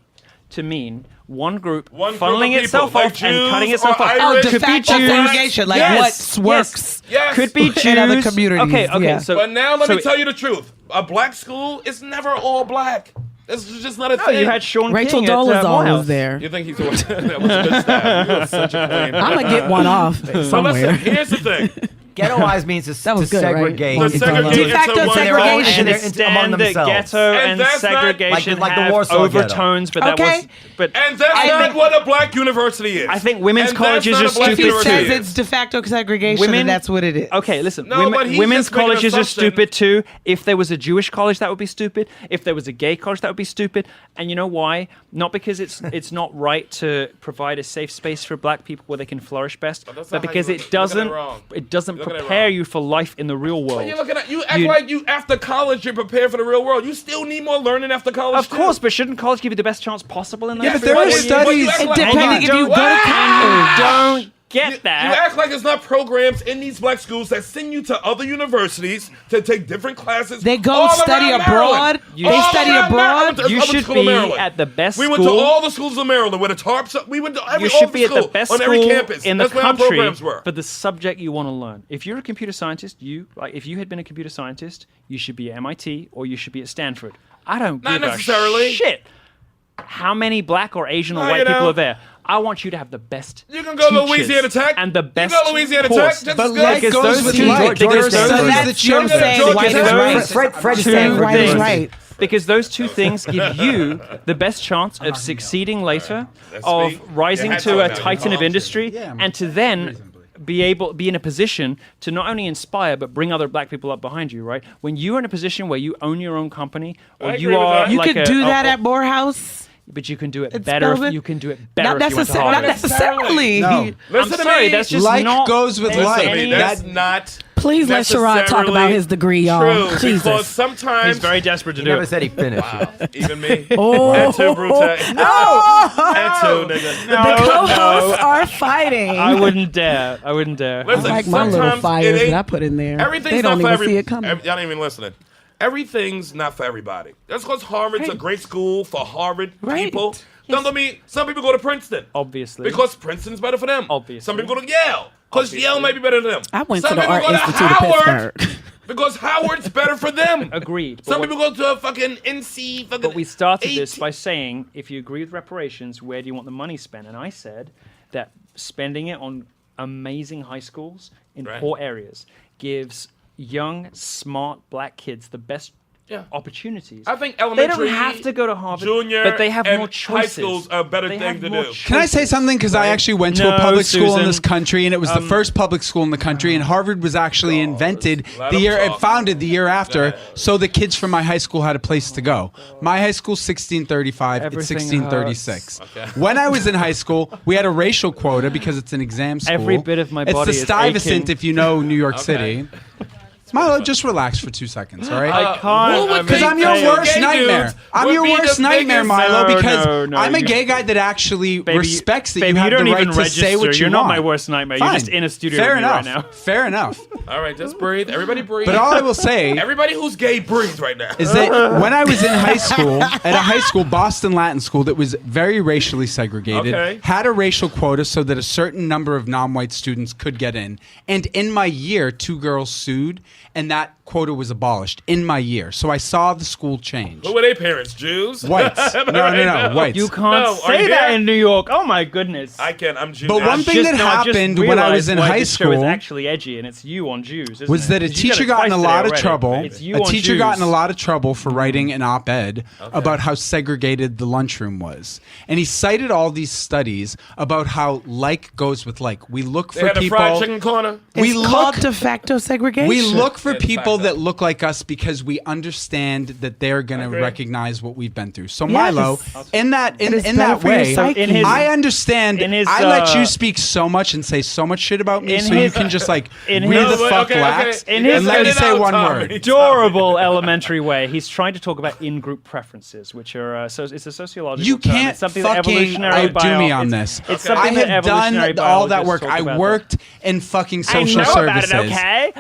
to mean one group One funneling group of itself people, like off and Jews cutting or itself off. Irish. de facto segregation, like Yes. what works Yes. Could be Jews. in other communities. Okay, yeah. so But now let so me tell you the truth. A black school is never all black. It's just not a No, thing. you had Sean Rachel King at Dolezal Morehouse. was there. You think he's that was a good stab. You're such a queen. I'm gonna get one off So somewhere. listen, here's the thing. Ghettoized means to was good, right? segregate. To into segregate one- into De facto one segregation. group. And into- among Understand that themselves. ghetto And and that's not- segregation like the have Warsaw ghetto. overtones, but that Okay. was. But And that's I not think- what a black university is. I think women's And that's colleges not are a black If he stupid university says too. it's de facto segregation, Women- then that's what it is. Okay, listen. No, but he's women's just making an colleges are assumption. stupid too. If there was a Jewish college, that would be stupid. If there was a gay college, that would be stupid. And you know why? Not because it's not right to provide a safe space for black people where they can flourish best, that's but not how because you it look- you're looking at doesn't it wrong. it doesn't You're looking at it prepare wrong. you for life in the real world. What you looking at? You act like you after college you're prepared for the real world. You still need more learning after college. Of course, but shouldn't college give you the best chance possible in that? Yes, but there are but studies- you act It like- depending if you go to You college. don't get You that. act like there's not programs in these black schools that send you to other universities to take different classes. They go all study around abroad. Maryland. You- They All study around abroad. Maryland. I You went to should school in be Maryland. at the best We went to school. all the schools in Maryland where the tarps. We went to every You should all be at the school, best on school every campus. in the That's where our country programs were. for the subject you want to learn. If you're a computer scientist, if you had been a computer scientist, you should be at MIT or you should be at Stanford. I don't Not give necessarily. a shit how many black or Asian or No, white you people know. are there. I want you to have the best. You can go to teachers Louisiana Tech. and the You best. can go to Louisiana Tech, course. just But as good. like Because goes those with two- like. There are because those- studies that's that show you're that. saying white is Because right. those- Freddy's two saying White is things- right. Because those two things give you the best chance of succeeding later, That's of sweet. rising Yeah, to a that's titan of awesome. industry, and to then be in a position to not only inspire but bring other black people up behind you. Right? When you're in a position where you own your own company, or I you agree with are, that. You like could do that at Morehouse. but you can do it It's better. Spelman. You can do it better. Not if you went to necessarily. Not Harvard. necessarily. No. I'm Listen to sorry, me. that's just Like not. goes with there's like. any- That's not. Please let Sherrod talk about his degree, y'all. True, because Jesus. sometimes He's very desperate to He do never it. said he finished. Wow, even me. Oh. And two Brute. And two nigga. The co-hosts are fighting. I wouldn't dare. I wouldn't dare. Listen, like my little sometimes fires it ain't- that I put in there. Everything's They not don't for even every, see it coming. Y'all ain't even listening. Everything's not for everybody. That's because Harvard's a great school for Harvard Right. people. Don't let me. Some people go to Princeton. Obviously. Because Princeton's better for them. Obviously. Some people go to Yale. Because Yale might be better than them. I went Some to the people Art go to Institute of Howard Pittsburgh. Because Howard's better for them. Agreed. But Some what- people go to a fucking NC. Fucking But we started this 18 by saying, if you agree with reparations, where do you want the money spent? And I said that spending it on amazing high schools in Right. poor areas gives young, smart black kids the best Yeah. opportunities. I think they elementary, don't have to go to Harvard, junior, but they have and more high choices. school's a better They thing have to more do. Can I say something? Because I actually went to a No, public school in Susan. this country, and it was the first public school in the country. And Harvard was actually invented let the him year talk. it founded the year after, so the kids from my high school had a place to go. My high school 1635, it's Everything 1636. hurts. When I was in high school, we had a racial quota because it's an exam school. Every bit of my body It's is the Stuyvesant, aching. if you know New York Okay. City. Milo, just relax for 2 seconds, all right? I can't. Because I'm your Gay worst dudes nightmare. I'm would your be the worst nightmare, biggest- Milo, No, because no, I'm a you- gay guy that actually Baby, respects that baby, you have don't the right even to register. say what you You're want. not my worst nightmare. Fine. You're just in a studio Fair with me enough. right now. Fair enough. All right, just breathe. Everybody breathe. But all I will say Everybody who's gay, breathe right now. is that when I was in high school, at a high school, Boston Latin school, that was very racially segregated, Okay. had a racial quota so that a certain number of non-white students could get in. And in my year, 2 girls sued, and that quota was abolished in my year. So I saw the school change. Who were their parents? Jews? Whites. Am I No, right no, now? whites. You can't No, are say you that there? in New York. Oh my goodness. I can. I'm Jewish. But one thing that happened when I was in high This show is school actually edgy, and it's you on Jews. Isn't was it? that a 'Cause you teacher it got in a twice lot today of already. trouble. It's you A on teacher Jews. got in a lot of trouble for writing an op-ed about how segregated the lunchroom was. And he cited all these studies about how like goes with like. We look They for had a people. fried chicken corner. We It's look called de facto segregation. We look for It's people fact, that look like us because we understand that they're going to agree. recognize what we've been through. So Yes. Milo, in that It is in better that for your way, psyche. In his- I understand. in his, I let you speak so much and say so much shit about me, in so you his- can just like in read his- the fuck okay, lax okay. In and his- let Get me it say out, one Tommy. word. adorable elementary way. He's trying to talk about in-group preferences, which are so it's a sociological You term. can't It's something that fucking evolutionary outdo me on it's- this. It's Okay. something I that have done evolutionary all that biologists work. talk I about worked in fucking I social know services. about it, okay?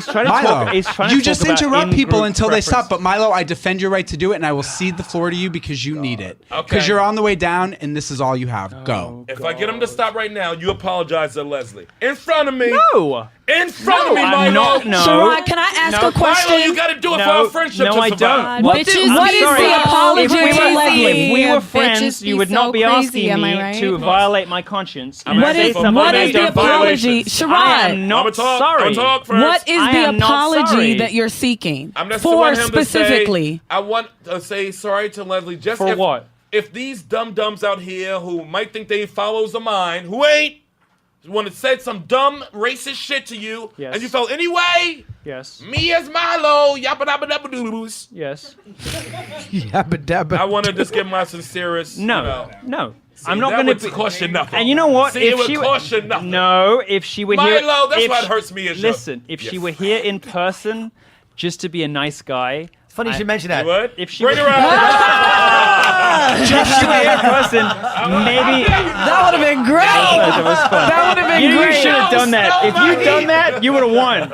trying to Milo, talk. He's trying you to just talk about interrupt people in-group until they stop. preference. But Milo, I defend your right to do it, and I will cede the floor to you because you need it. Because you're on the way down, and this is all you have. Go. If I get him to stop right now, you apologize to Leslie in front of me. No. In front of me, I'm Milo. not. No. Sherrod, can I ask a question? Milo, you got to do it for our friendship. No, to I survive. don't. What is the apology If we were, to Leslie? if we were Bitches friends, be you would so not be crazy, asking am me I right? to violate my conscience. What is the apology? I Sherrod, am not talk sorry. first. what is I the am not apology sorry. that you're seeking? I'm just for want him specifically. To say, I want to say sorry to Leslie. Just For what? If these dum-dums out here who might think they follows of mine, who ain't, want to say some dumb racist shit to you, Yes. and you felt anyway, Yes. me as Milo, yappa dabba dabba doos. Yes. Yabba dabba. I want to just give my sincerest. No. No. I'm See, not that going would to. cost you nothing. And you know what? See, it would cost you nothing. No, if she were here. Milo, that's if what she- hurts me as your- Listen, if she were here in person, just to be a nice guy. It's funny you should mention that. What? If she Bring were, her out. if she were here in person, maybe. That would have been great. That was fun. That would have been You great. should have done that. If you'd done that, you would have won.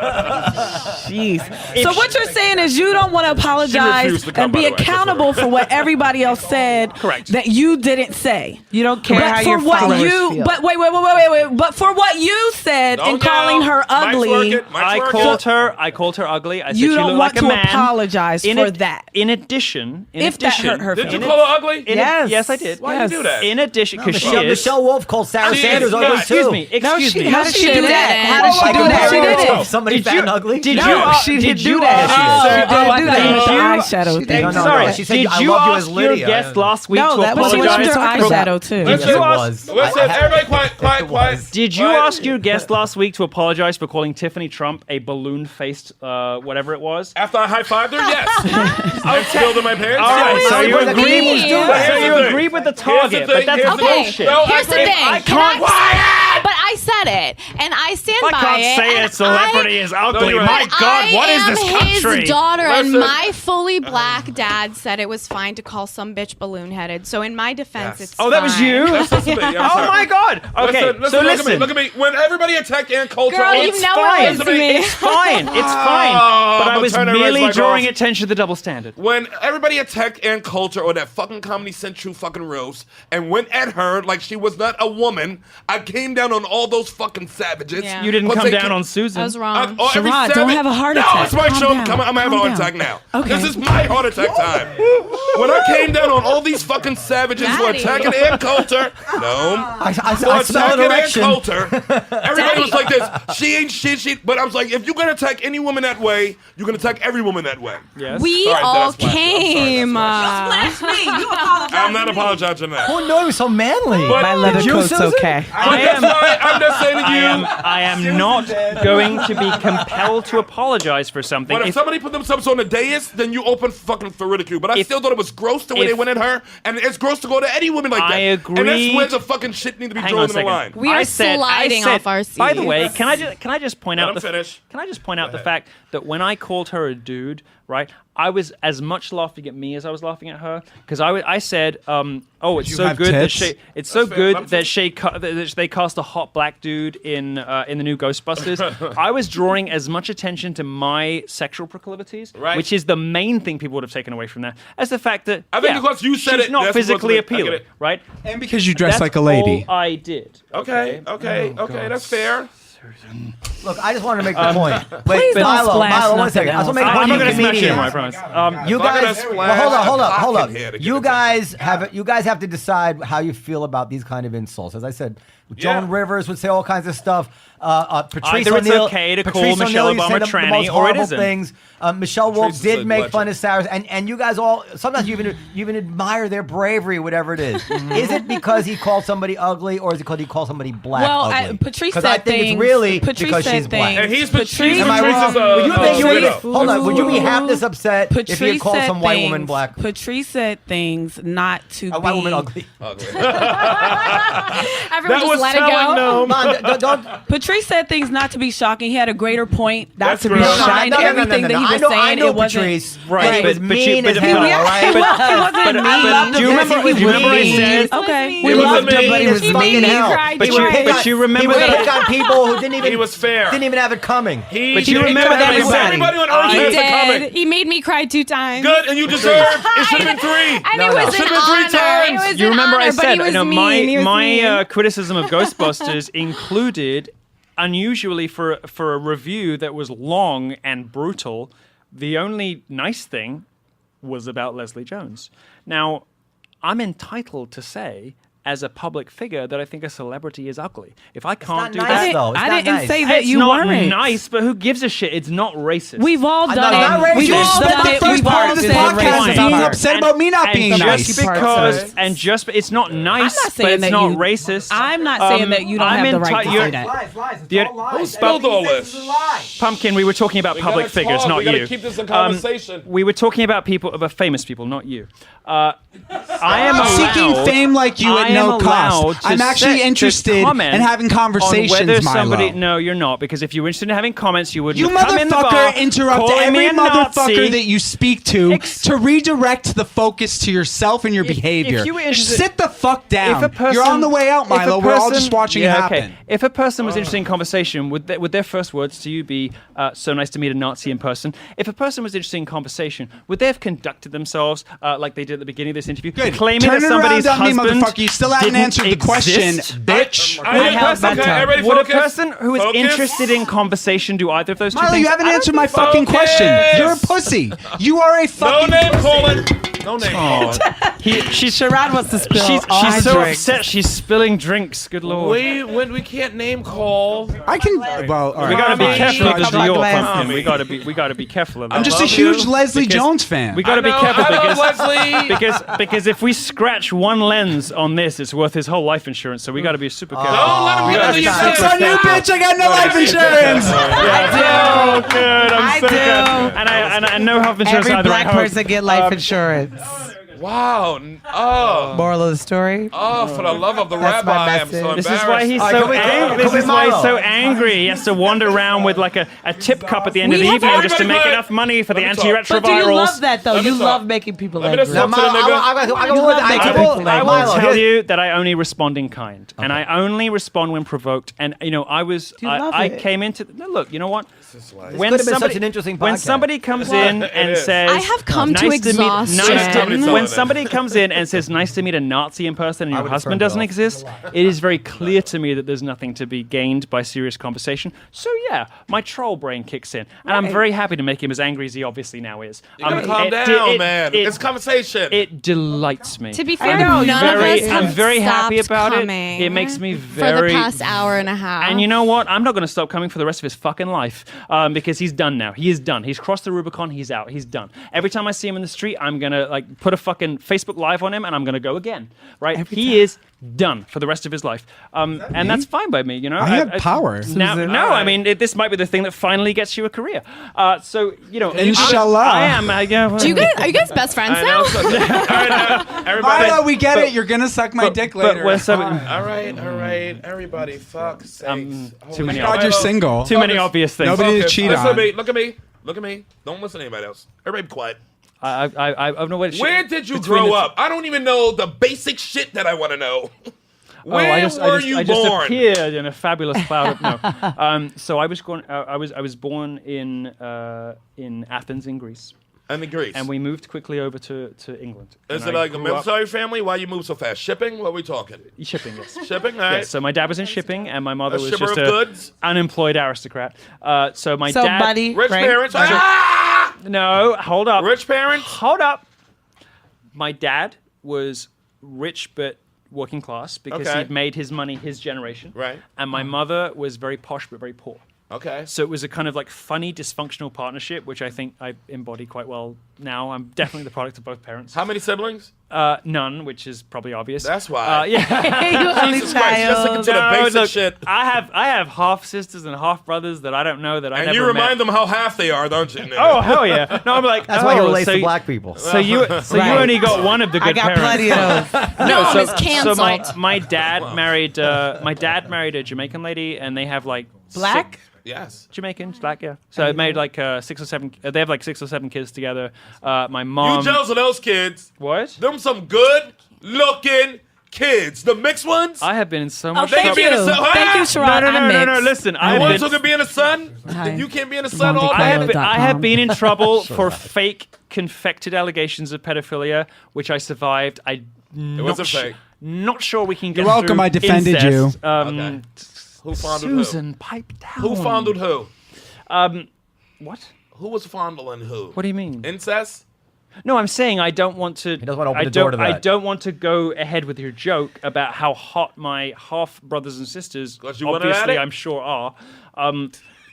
Jeez. If So what you're saying is you don't want to apologize refused to come, and by be the way. accountable for what everybody else said Correct. that you didn't say. You don't care But how for your what followers you, feel. but wait. But for what you said in calling her ugly, I called her ugly. I said you she don't looked want like a to man. apologize for that. In addition, If that hurt her Did you feelings. call her ugly? Yes, I did. Why did you do that? In addition, because she Michelle, is. Michelle Wolf called Sarah She Sanders is ugly not. Excuse too. me. Excuse me. How did she do didn't. that? How did she Like do a that? She She did. did. Somebody Did fat you- and ugly? Did No, you? she did didn't you do that. ask- She did do that. Did With the you- eyeshadow thing. No, no, Sorry. she said, Did I you love you ask as your Lydia. guest last week No, to that was apologize? with her eyeshadow too. Listen, Yes, it ask- was. Listen, everybody quiet. Did you Quiet. ask your guest last week to apologize for calling Tiffany Trump a balloon-faced whatever it was? After I high-fived her, yes. I spilled in my pants. All right, yes. so you What agree do you with mean? Here's the thing. agree with the Here's the target, thing. but that's Here's the Okay, bullshit. No, here's the I thing. can't- But I said it, and I stand I by can't it. say and a celebrity is ugly. you're My right. God, what is this I am country? his daughter, and Listen. my fully black dad said it was fine to call some bitch balloon-headed. So in my defense, Yes. it's Oh, that was fine. you? Listen to me. I'm Oh sorry. my God. Okay, so listen. Look at me. When everybody attacked Ann Coulter, Girl, you It's know fine. it was me. It's fine. It's fine. But I I'm was turning her merely right drawing off. attention to the double standard. when everybody attacked Ann Coulter or that fucking Comedy Central fucking roast and went at her like she was not a woman, I came down on all those fucking savages. Yeah. You didn't But come they down can- on Susan. I was wrong. Every Sherrod, don't savage- have a heart No, attack. it's my Calm show. down. Come on, I'm having a Calm heart down. attack now. Okay. This is my heart attack time. When I came down on all these fucking savages who are Daddy. attacking Ann Coulter, no. I Who are smell an attacking Ann erection. Coulter, everybody was like this. She ain't shit. But I was like, if you're gonna attack any woman that way, you're gonna attack every woman that way. Yes. We Sorry, all that's blasphemy. came. I'm not apologizing that. Oh no, he was so manly. But- My leather Did you, coat's Susan? okay. I That's am, why I'm just saying to you. I am not going to be compelled to apologize for something. But if If- somebody put themselves on the dais, then you open fucking for ridicule. But I If- still thought it was gross the way they if- went at her, and it's gross to go to any woman like that. I And that's agree. where the fucking shit need to be Hang drawn on a in the second. line. We are sliding off our seats. By the way, can I just point Let out him finish. Can I just point out the fact that when I called her a dude, right? I was as much laughing at me as I was laughing at her because I said, "Oh, it's You so have good that tits? she, it's so fair. good I'm that they cast a hot black dude in the new Ghostbusters." I was drawing as much attention to my sexual proclivities, Right. which is the main thing people would have taken away from that, as the fact that I think because you said she's it, not that's physically what's- I get appealing, it. right? And because you dress That's like a lady. all I did. Okay, that's fair. Look, I just wanted to make the point. Please Wait, don't Milo, splash Milo, one nothing second. I just want to make a I'm point. not You going to smash you, I comedians. promise. You If I'm gonna guys, splash well, hold a up. cock in here to get You attention. guys have to decide how you feel about these kind of insults. As I said, Joan Yeah. Rivers would say all kinds of stuff. Patrice Either it's O'Neal, okay to Patrice call Michelle O'Neal, you say Obama the tranny, most or it horrible isn't. things. Michelle Wolf Patrice is did a make legend. fun of Sarah, and you guys all sometimes you even admire their bravery, whatever it is. Is it because he called somebody ugly, or is it because he called somebody black Well, ugly? Patrice 'Cause said I think things. it's really Patrice because said she's black. things. And he's Patrice. Am I Patrice wrong? is a- Would you a think you widow. would, hold on? Would you be half this upset if he Patrice had called said some white things, woman black? Patrice said things not to A be white woman ugly. Everyone That was just let it telling go. them. Come on, don't. Patrice said things not to be shocking. He had a greater point. That's to great. behind No, no, no, no, everything no, that no. he was I saying. know It wasn't Patrice. Right, and he was but you- mean but as if- hell, all Yeah, right? he wasn't mean. loved do you him. remember? Yes, he Do you remember was I mean. said? Okay. We It was loved a him, but he man. was He fucking made me hell. cry, But George. you remember he would that- pick on people who He was fair. Didn't even have it coming. But you remember that everybody on Earth has it coming. He made me cry 2 times. Good, and you deserve. It should have been 3. And it was Should an have been 3 honor. times. You remember I said, mean. my criticism of Ghostbusters included, unusually for a review that was long and brutal, the only nice thing was about Leslie Jones. Now, I'm entitled to say, as a public figure, that I think a celebrity is ugly. If I can't do that, I didn't say that it's you not weren't nice, but who gives a shit? It's not racist. We've all done not it. We've racist. all Spent done the it. first We've part all of this said podcast racist. being upset about me not being nice. Just it's not nice, I'm not but saying it's that not you- racist. I'm not saying that you don't have the right to say that. Who spilled all this? Pumpkin, we were talking about public gotta figures, talk. not We gotta you. keep this in conversation. We were talking about famous people, not you. I am I'm seeking allowed- fame like you I at no am allowed cost. to I'm actually to interested comment in having conversations, on whether somebody. Milo. No, you're not, because if you were interested in having comments, you would. You come in the bar, motherfucker interrupt calling me every a Nazi. motherfucker that you speak to to redirect the focus to yourself and your behavior. If you were interested, Sit the fuck down. If a person, You're on the way out, if a Milo. We're all person- just watching it happen. If a person was interested in conversation, would their first words to you be, so nice to meet a Nazi in person? If a person was interested in conversation, would they have conducted themselves like they did at the beginning of this interview? Good. Claiming Turn that it somebody's around on me, husband motherfucker. You still haven't didn't answered the question, exist? bitch. Everybody Would a focus. person who is Focus. interested in conversation do either of those two Milo, things? you haven't I don't answered my think so. fucking question. You're a pussy. You are a No fucking name pussy. calling. No name calling. Sherrod wants to spill. She's so upset. She's spilling drinks. Good lord. We can't name call. I can. Well, all We right. gotta be Tommy. careful of Couple New York. glasses. Pumpkin. We gotta be careful of that. I'm just a love huge you. Leslie Because Jones fan. We gotta be careful I know because Leslie. because if we scratch one lens on this, it's worth his whole life insurance. So we gotta be super careful. Don't let him We get gotta under be your super skin. It's on you, bitch. I got no life insurance. Oh, good. I'm I so do. good. And I know health insurance Every either. black I hope. person get life insurance. Wow. Oh. Moral of the story. Oh, for the love of the That's my rabbi, I'm so message. embarrassed. This is why he's All right, so can we go- angry. can This we is why he's Milo? so angry. He has to wander around with like a tip cup at the end of the have evening just to make everybody enough money for the Let me talk. antiretrovirals. But do you love that though? Let me You talk. love making people Let me angry. just talk to the Milo, nigga. I go with You love making I people will, angry. I will tell you that I only respond in kind, and I only respond when provoked. And you know, I was you love I it? came into no, look. You know what? could have been such an interesting when podcast. somebody comes in and is. says, I have come to nice meet, exhaustion. nice when somebody comes in and says, nice to meet a Nazi in person, and your would've husband turned it doesn't off. exist, it is very clear to me that there's nothing to be gained by serious conversation. So yeah, my troll brain kicks in, and I'm very happy to make him as angry as he obviously now is. You gotta calm it- down, it- man. it- It's conversation. It delights me. To be fair, I'm none of very, us have I'm very happy stopped about coming it. It makes me for very the past hour and a half. and you know what? I'm not going to stop coming for the rest of his fucking life because he's done now. He is done. He's crossed the Rubicon. He's out. He's done. Every time I see him in the street, I'm going to like put a fucking Facebook Live on him and I'm going to go again. Right? He is done for the rest of his life. And that's fine by me, you know? I have power. Now, no, I mean, this might be the thing that finally gets you a career. So, you know. Inshallah. I am. Yeah, are you guys best friends I now? know. Everybody. Milo, we get it. You're gonna suck my dick later. All right. Everybody, fuck sakes. Too many God, you're single. Too many obvious things. Nobody to cheat Listen on. to me. Look at me. Don't listen to anybody else. Everybody be quiet. I don't know what. Where did you grow up? I don't even know the basic shit that I want to know. Where were you I just born? appeared in a fabulous cloud. No, so I was born in Athens in Greece, And in Greece. and we moved quickly over to England. Is And it I like a grew up- military family? Why you move so fast? Shipping? What are we talking? shipping? Yes. Shipping? All right. Yes, so my dad was in shipping, and my mother A was shipper just of a goods? unemployed aristocrat. So my So, dad. buddy, Rich right? parents? Ah! No, hold up. Rich parents? Hold up. My dad was rich but working class because Okay. he'd made his money his generation. Right. And my mother was very posh but very poor. Okay. So it was a kind of like funny dysfunctional partnership, which I think I embody quite well now. I'm definitely the product of both parents. How many siblings? None, which is probably obvious. That's why. Yeah. You only Jesus Christ, just child. looking to the No, basic look, shit. I have half sisters and half brothers that I don't know that I And never you remind met. them how half they are, don't you? Oh hell yeah! No, I'm like That's why he relates so to black people. So you Right. only got one of the good I got parents. plenty of those. Mom is So canceled. my dad married a Jamaican lady, and they have like Black? Yes. Jamaicans, black, yeah. So it made like 6 or 7. They have like 6 or 7 kids together. My mom. You jealous of those kids. What? Them some good looking kids, the mixed ones. I have been in so much thank trouble. you. Thank you, Sherrod. No. Listen, I want to be in the sun. Then you can't be in the sun all I day. have been in trouble for fake confected allegations of pedophilia, which I survived. It wasn't fake. Not sure we can get. You're welcome. through I defended incest. you. Okay. Who fondled Susan, pipe down. who? Who fondled who? What? Who was fondling who? What do you mean? Incest? No, I'm saying I don't want to. He doesn't want to open the door to that. I don't want to go ahead with your joke about how hot my half brothers and sisters, you wanted at obviously, it? I'm sure are,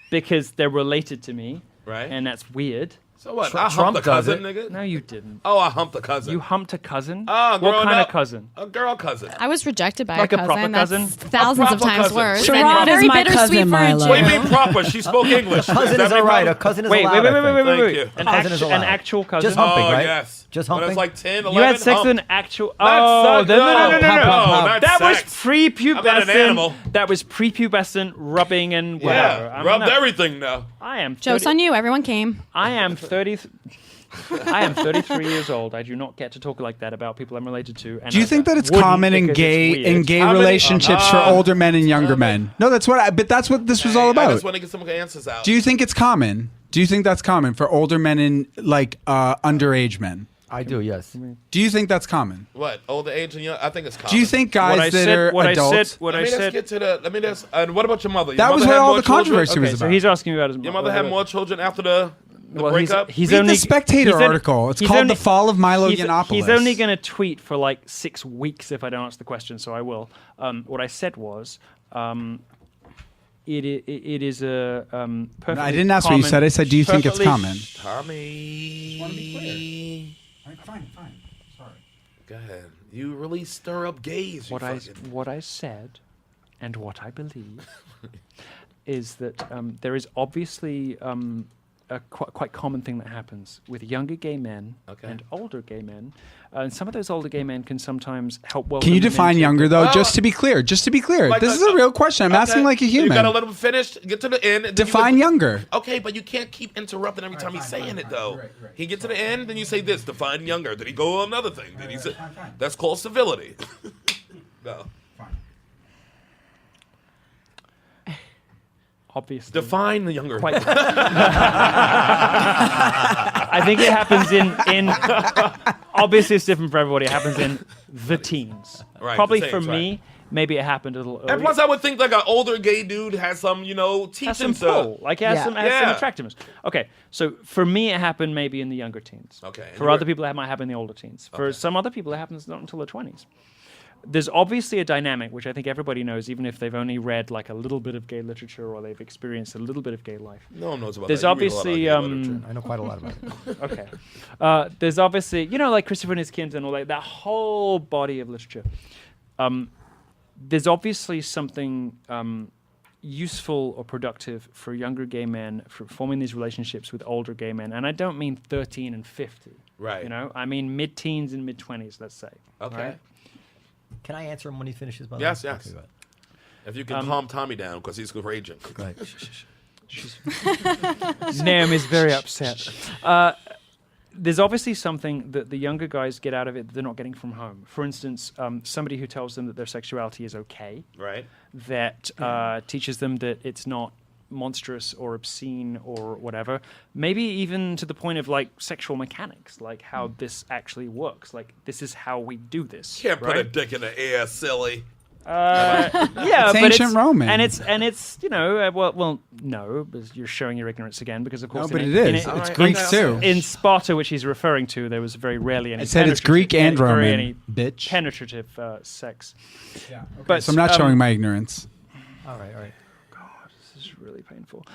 because they're related to me, Right. and that's weird. So what? I Trump humped a does cousin, it. nigga. No, you didn't. Oh, I humped a cousin. You humped a cousin? Oh, what growing kind up, of cousin? A girl cousin. I was rejected by Like a a proper cousin. cousin? That's thousands of proper times cousin. worse. Sherrod And is very my bittersweet cousin, for a Milo. What do you Jew. mean proper? She spoke English. Cousin Does is that all mean right. proper? A cousin is Wait, allowed. I think. Thank you. An, Cousin is an allowed. actual cousin? Just humping, Oh, right? yes. Just When humping. it's like 10, 11, You had sex hump. with an actual. Not Oh, sex, no. not That was sex. prepubescent. I'm not an animal. That was prepubescent rubbing and whatever. Yeah, I'm rubbed not- everything now. I am. Joke's 30 on you. Everyone came. I am 30. I am 33 years old. I do not get to talk like that about people I'm related to. And Do you think that it's wouldn't common in because gay it's weird. How many- relationships for older men and younger men? No, that's what. But that's what this was all I about. just want to get some answers out. Do you think it's common? Do you think that's common for older men and like underage men? I do, yes. Do you think that's common? What? Older age and young? I think it's common. Do you think What I guys that said- are what I said- adults? what Let I me just said. get to the. Let me just. And what about your mother? Your That was mother what had all more the children? controversy was So about. he's asking me about his Your mother had more children after the Well, breakup. he's Read only the Spectator he's only- article. It's he's called only- "The Fall of Milo he's, Yiannopoulos." He's only going to tweet for like 6 weeks if I don't answer the question, so I will. What I said was, it is a perfectly I didn't ask what you common- said. I said, do you think it's perfectly- common? Tommy. Fine. Sorry. Go ahead. You really stir up gays. What I said, and what I believe, is that there is obviously a quite common thing that happens with younger gay men and older gay men. And some of those older gay men can sometimes help welcome Can you them define into younger the- though? Well, just to be clear. like This is a real question. I'm asking like a You human. gotta let him finish. Get to the end. and then you Define can- younger. Okay, but you can't keep interrupting every time he's saying it, though. He get to the end, then you say this, define younger. Then he go on another thing. Then he say, that's called civility. No. Obviously. Define the younger. Quite. I think it happens in obviously it's different for everybody. It happens in the teens. Right, Probably the for teens, me, maybe it happened a little earlier. And plus, I would think like an older gay dude has some, teaching has some stuff. pull, like has some attractiveness. Okay, so for me, it happened maybe in the younger teens. Okay, and For you other were- people, it might happen in the older teens. For some other people, it happens not until their 20s. There's obviously a dynamic, which I think everybody knows, even if they've only read like a little bit of gay literature or they've experienced a little bit of gay life. No one knows about There's that. You read a lot of obviously, gay literature. I know quite a lot about it. Okay. There's obviously, like Christopher and his Kind and all that whole body of literature. There's obviously something useful or productive for younger gay men for forming these relationships with older gay men. And I don't mean 13 and 50. Right. I mean mid-teens and mid-20s, let's say. Okay. Right? Can I answer him when he finishes? By the Yes, way? yes. Okay, go ahead. If you can calm Tommy down, because he's raging. Go ahead. Naomi's very upset. There's obviously something that the younger guys get out of it that they're not getting from home. For instance, somebody who tells them that their sexuality is okay. Right. That teaches them that it's not monstrous or obscene or whatever. Maybe even to the point of like sexual mechanics, like how this actually works. Like this is how we do this. Can't put a right? dick in the air, silly. Yeah, It's but ancient Roman. and it's well, no, because you're showing your ignorance again. Because of course, No, but in it is. in It's in- Greek in- too. In Sparta, which he's referring to, there was very rarely any. I said it's Greek and very Roman, any bitch. penetrative sex. Yeah. Okay. But So I'm not showing my ignorance. All right. This is really painful.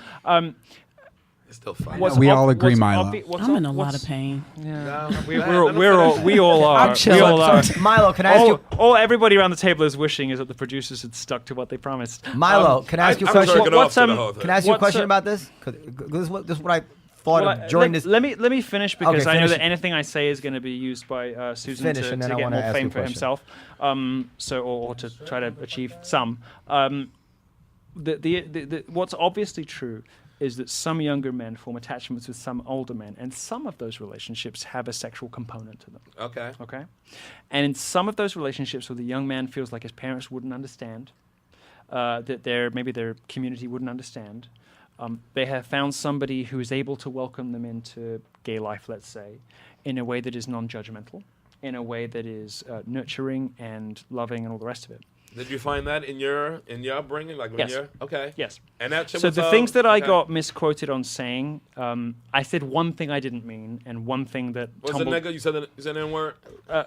It's still fun. We all agree, Milo. I'm in a lot of pain. Yeah, we all are. I'm chilling. We all are. So, Milo, can I ask you? All everybody around the table is wishing is that the producers had stuck to what they promised. Milo, can I ask you a I'm question? jerking off to the whole thing. Can I ask you a what's question a- about this? 'Cause this is what I thought Well, of during let, this. Let me finish because Okay, I know finish that it. anything I say is going to be used by Susan Finish, to and then I get wanna more ask you fame a for question. himself. Or to try to achieve some. The what's obviously true is that some younger men form attachments with some older men, and some of those relationships have a sexual component to them. Okay. Okay? And in some of those relationships where the young man feels like his parents wouldn't understand, that maybe their community wouldn't understand, they have found somebody who is able to welcome them into gay life, let's say, in a way that is non-judgmental, in a way that is nurturing and loving and all the rest of it. Did you find that in your upbringing? Like when Yes. you're okay. Yes. And that shit So was, the things that I okay. got misquoted on saying, I said one thing I didn't mean, and one thing that Was it tumbled. nigga? You said the N-word?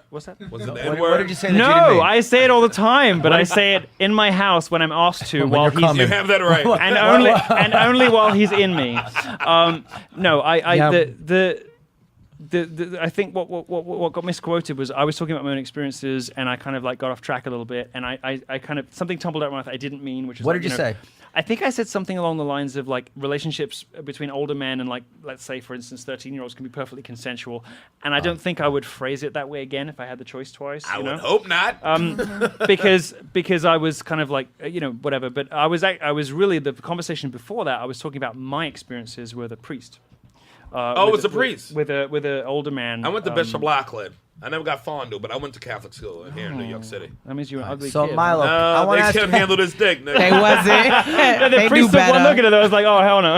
What's that? Was it the What, N-word? what did you say that you didn't No, mean? I say it all the time, but I say it in my house when I'm asked to, When while you're he's coming. You have that right. and only while he's in me. No, I think what got misquoted was I was talking about my own experiences, and I kind of like got off track a little bit, and I kind of something tumbled out of my mouth I didn't mean, which is What like, did you say? I think I said something along the lines of like relationships between older men and like, let's say for instance 13-year-olds can be perfectly consensual, and I don't think I would phrase it that way again if I had the choice twice. I you know? would hope not. because I was kind of like whatever, but I was really the conversation before that I was talking about my experiences with a priest. It was a priest with an older man. I went to Bishop Lachlan. I never got fondled, but I went to Catholic school here in New York City. That means you're an ugly So kid. Milo, I want to They ask couldn't you. handle this dick, nigga. They wasn't. The They priest knew took one better. look at it. I was like, oh hell no.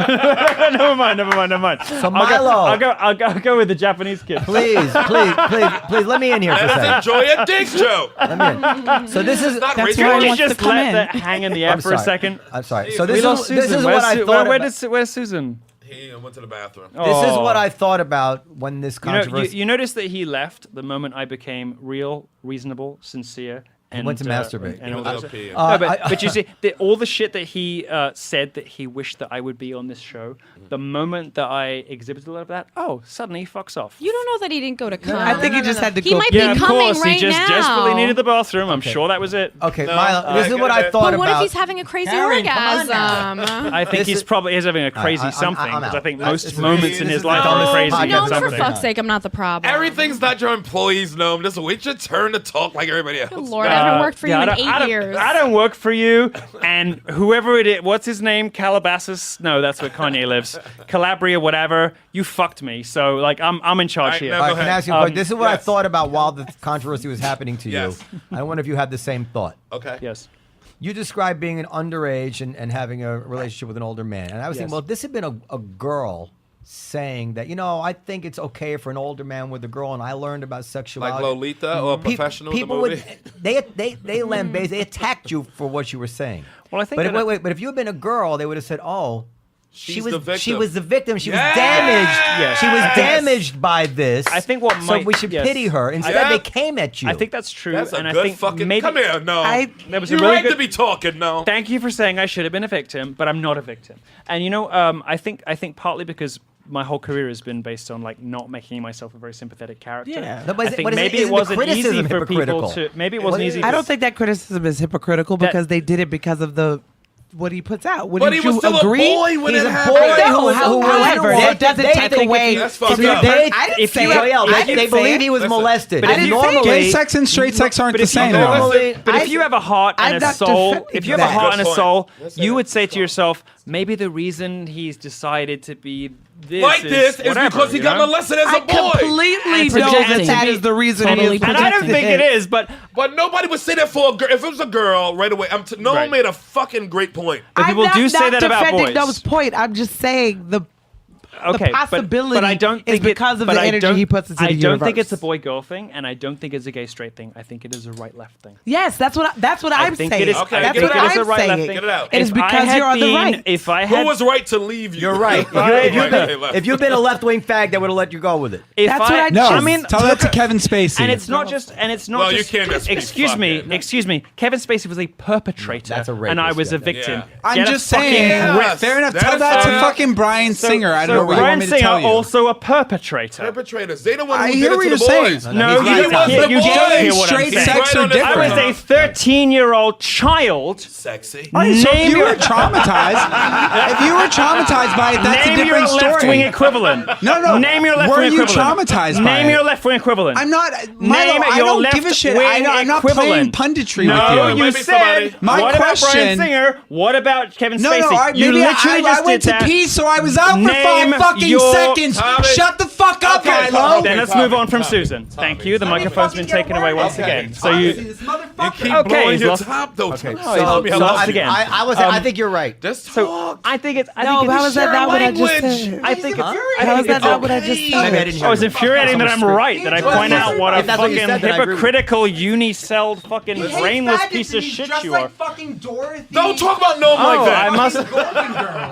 never mind. So I'll go with the Japanese kid. Please, let me in here for a Let us second. enjoy a dick joke. Let me in. So this is. Not Can racist. you wants to just come let in. that hang in the air I'm for a sorry. second? I'm sorry. So We this lost is Susan. what I thought. Where's Susan? He went to the bathroom. This is what I thought about when this You know, controversy. you notice that he left the moment I became real, reasonable, sincere. And, went to masturbate. He all went to that pee. stuff. No, but you see, all the shit that he said that he wished that I would be on this show, the moment that I exhibited a lot of that, suddenly he fucks off. You don't know that he didn't go to cum. I think he just had to He go. might Yeah, be of coming course. right He just now. desperately needed the bathroom. I'm sure that was it. Okay, No, Milo, this is get what a I bit. thought But what about. if he's having a crazy Karen, come on orgasm? I think This he's is- probably having a crazy I'm something out. because I think This most is- moments in this his is life not are on crazy. this No, podcast. for Something. fuck's sake, I'm not the problem. Everything's not your employees' gnome. Just wait your turn to talk like everybody else. Good Lord, I haven't worked for you in 8 years. I don't work for you, and whoever it is, what's his name? Calabasas? No, that's where Kanye lives. Calabria, whatever. You fucked me, so like I'm in charge Alright, here. now All right, go can I ahead. ask you a question? This is what I yes. thought about while the controversy was happening to you. Yes. I wonder if you had the same thought. Okay. Yes. You described being an underage and having a relationship with an older man. And I was thinking, Yes. well, if this had been a girl saying that, I think it's okay for an older man with a girl, and I learned about sexuality. Like Lolita or Professional, the movie? They lambasted, they attacked you for what you were saying. Well, I think But that but if you had been a girl, they would have said, "Oh, she She's was the victim. she was the victim. She Yes! was damaged. Yes. She was Yes. damaged by this. I think what so might- we should yes. pity her. Instead, Yeah. they came at you. I think that's true, That's a and I good think fucking. maybe Come here, no. That was a You're really right good- to be talking, no. Thank you for saying I should have been a victim, but I'm not a victim. And I think partly because my whole career has been based on like not making myself a very sympathetic character. Yeah. No, but I think isn't maybe it the wasn't criticism easy for hypocritical? people to. Maybe it wasn't easy. I don't think that criticism is hypocritical That- because they did it because of what he puts out. But he was still a boy when He's it a happened. boy No, who however, was that doesn't they take think away That's from fucked your. up. They, I didn't if say you- it. Joel, I they didn't believe say he was Listen, molested. but if And you- normally, Gay sex and straight sex aren't the same. don't though. listen- But if you have a heart and I'm a not soul, defending if you have a that. heart and a Good soul, point. you would say to yourself, maybe the reason he's decided to be this Like this is whatever, because he you got know? molested as I a boy. completely And know that projecting. that is the reason Totally he is. And I don't think it is, but But nobody would say that for a girl. If it was a girl, right away. No one Right. made a fucking great point. But people do say that about defending boys. Noah's point. I'm just saying the okay, possibility but I don't is think because of but the I energy don't- he puts into I the don't think universe. it's a boy-girl thing, and I don't think it's a gay-straight thing. I think it is a right-left thing. Yes, that's what I'm think saying. it is. Okay, That's get what it out. I'm It is a right-left saying. thing. Get it out. It is If I because had you're on the been- right. If I Who had, was right to leave you? you're right. If you've been a left-wing fag, they would have let you go with it. if That's what I No, I mean, tell that to Kevin Spacey. and it's not just, Well, you just. can't just speak excuse me, fucking. excuse me. Kevin Spacey was a perpetrator, That's a and I rapist, was yeah. a victim. Yeah. I'm Get a just fucking saying. Yes, Fair enough. that Tell is that to fair enough. fucking Bryan Singer. I don't what you want Bryan me to Singer tell you. also a perpetrator. Perpetrators. They the one I who hear did what it you're to the saying. boys. No, He you was don't the hear boys. what I'm Straight saying. sex are Right on this different. I was a 13-year-old child. Sexy. All right, so if Name you your- were traumatized, by it, that's Name a different your story. left-wing equivalent. No. Name your left-wing Were you equivalent. traumatized by Name it? your left-wing equivalent. I'm not. Name Milo, I your don't give a shit. left-wing I'm not playing equivalent. punditry No, with you. you Maybe said. somebody- My what about Bryan question- Singer? What about Kevin Spacey? No, all right, you maybe literally just I went did to that. pee, so I was out for Name 5 fucking your- seconds. Tommy. Shut the fuck up, Okay, Milo. Then let's move on from Susan. Thank you. The microphone's been taken away once again. So you. You keep Okay, blowing he's your lost- top, though. Okay, Tommy. so, Tell me I so love I, you. again. I think you're right. Just So talk. I think it's. I No, think how it's is that not what I just language. said? I think it's. How is that not what I just Maybe I said? didn't hear Oh, it's you. infuriating that I'm right, that I point out what a If that's what you fucking said, then I agree with you. hypocritical, uni-celled, fucking brainless piece of shit you are. fucking Dorothy. Don't talk about Gnome Oh, like that. I must.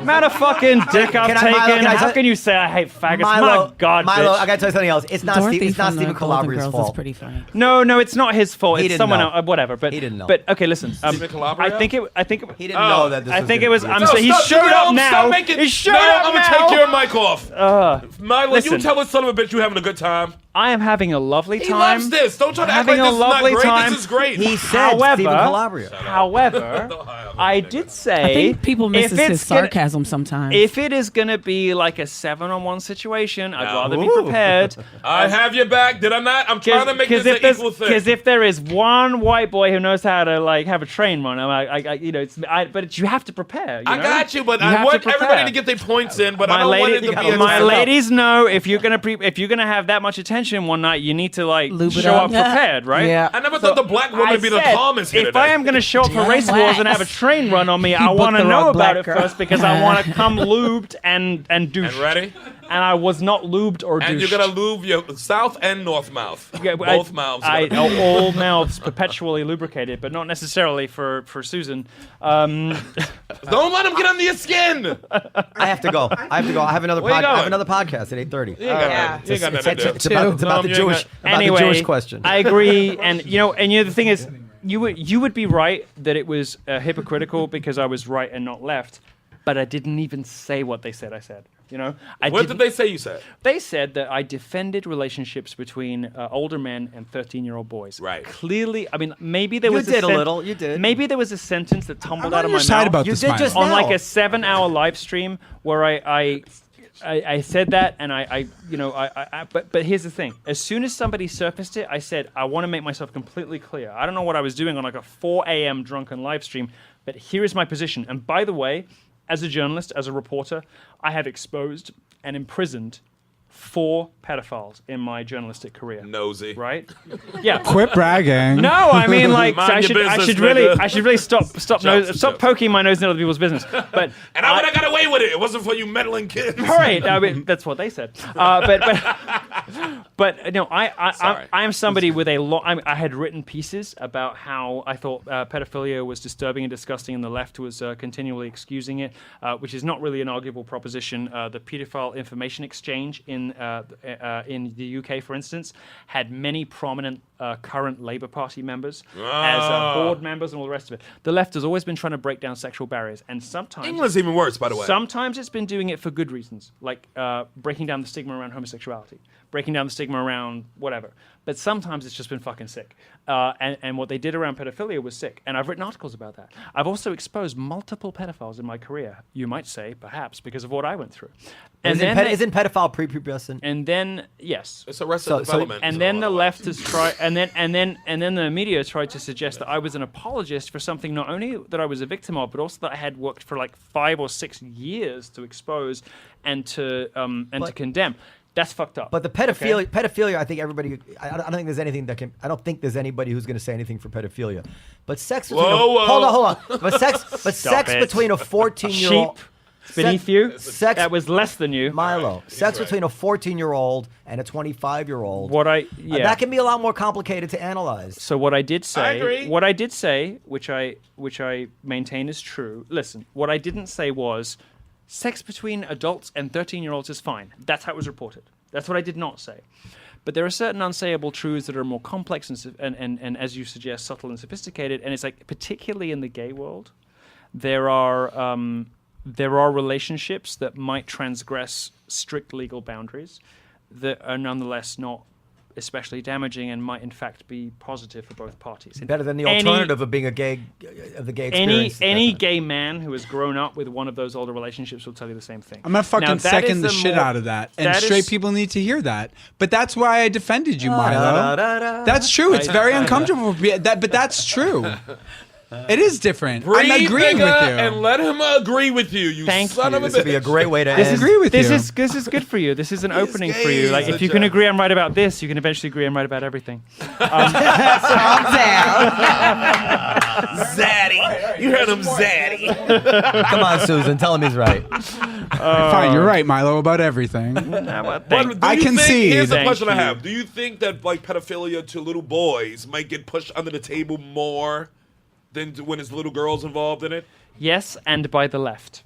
Amount of fucking dick I've Can I- Milo, taken. can I How tell- can you say I hate faggots? My Milo, God, Milo, bitch. I gotta tell you something else. It's not Dorothy Steve, it's not from the Stephen Golden Calabria's Girls fault. is pretty funny. No, it's not his fault. He It's didn't someone know. else. Whatever. But He didn't know. But okay, listen. Stephen Calabria? I think it. He didn't know that this I was think gonna it was. be- I'm No, saying he stop, showed up now. Stop making, He showed no, up I'm now. gonna take your mic off. Milo, listen. you tell this son of a bitch you having a good time. I am having a lovely He time. loves this. Don't try to act like Having this a is not lovely great. time. This is great. He said Stephen Calabria. However, I did say. I think people miss if his it's gonna- sarcasm sometimes. If it is going to be like a 7-on-1 situation, I'd rather be Ooh. prepared. I have your back. Did I not? I'm trying to make this an equal thing. Because if there is one white boy who knows how to like have a train run, but you have to prepare. I got you, but You I have want to prepare. everybody to get their points in, but I My, don't want it lady, to be a my time. ladies know if you're gonna have that much attention one night, you need to like Lube it show up. up prepared, right? Yeah. I never thought the black woman would be the said, calmest here if today. I am going to show up for race wars and have a train run on me, I booked want to the know wrong about black it girl. first because I want to come lubed and douche. And ready? And I was not lubed or douched. And you're gonna lube your south and north mouth. Yeah, Both mouths. all mouths perpetually lubricated, but not necessarily for Susan. Don't let him get under your skin. I have to go. I have another Where you I have going? another podcast at 8:30. You ain't got nothing- you ain't got nothing to do. It's about the you ain't Jewish got- about the Jewish question. I agree, and the thing is, you would be right that it was hypocritical because I was right and not left, but I didn't even say what they said. I said, What did they say you said? They said that I defended relationships between older men and 13-year-old boys. Right. Clearly, I mean, maybe there You was did a little. You did. Maybe there was a sentence that tumbled out of on my your side mouth about You this, did Milo. just on now. like a 7-hour live stream where I said that, and but here's the thing: as soon as somebody surfaced it, I said I want to make myself completely clear. I don't know what I was doing on like a 4 a.m. drunken live stream, but here is my position. And by the way, as a journalist, as a reporter, I have exposed and imprisoned 4 pedophiles in my journalistic career. Nosy. Right? Yeah. Quit bragging. No, I mean like Mind I your should business, really nigga. stop poking my nose in other people's business. But And I would have got away with it. It wasn't for you meddling kids. all right, I mean, that's what they said. But no, I am somebody with a lot. I had written pieces about how I thought pedophilia was disturbing and disgusting, and the left was continually excusing it, which is not really an arguable proposition. The pedophile information exchange in the UK, for instance, had many prominent current Labour Party members as board members and all the rest of it. The left has always been trying to break down sexual barriers, and sometimes England's even worse, by the way. sometimes it's been doing it for good reasons, like breaking down the stigma around homosexuality, breaking down the stigma around whatever. But sometimes it's just been fucking sick. And what they did around pedophilia was sick. And I've written articles about that. I've also exposed multiple pedophiles in my career, you might say, perhaps, because of what I went through. And Isn't pedophile prepubescent? And then, yes. It's Arrested Development. And then the left has tried, and then the media tried to suggest that I was an apologist for something not only that I was a victim of, but also that I had worked for like 5 or 6 years to expose and to condemn. That's fucked up. But the pedophilia, I think everybody. I don't think there's anything that can. I don't think there's anybody who's going to say anything for pedophilia. But sex. Between hold on. But sex between a 14-year-old. Sheep. Beneath you. Sex that was less than you. Milo. Sex between a 14-year-old and a 25-year-old. That can be a lot more complicated to analyze. So what I did say, I agree. what I did say, which I maintain is true. Listen, what I didn't say was sex between adults and 13-year-olds is fine. That's how it was reported. That's what I did not say. But there are certain unsayable truths that are more complex and as you suggest, subtle and sophisticated. And it's like, particularly in the gay world, there are there are relationships that might transgress strict legal boundaries that are nonetheless not especially damaging and might in fact be positive for both parties. Better than the alternative of being a gay, of the gay experience. Any gay man who has grown up with one of those older relationships will tell you the same thing. I'm gonna fucking second the shit out of that. And straight people need to hear that. But that's why I defended you, Milo. That's true. It's very uncomfortable. But that's true. It is different. I'm agreeing with you. And let him agree with you. You son of a bitch. This would be a great way to end. Agree with you. This is good for you. This is an opening for you. Like if you can agree I'm right about this, you can eventually agree I'm right about everything. Calm down. Zaddy. You heard him, Zaddy. Come on, Susan. Tell him he's right. Fine, you're right, Milo, about everything. I can see. Here's the question I have. Do you think that like pedophilia to little boys might get pushed under the table more than when it's little girls involved in it? Yes, and by the left.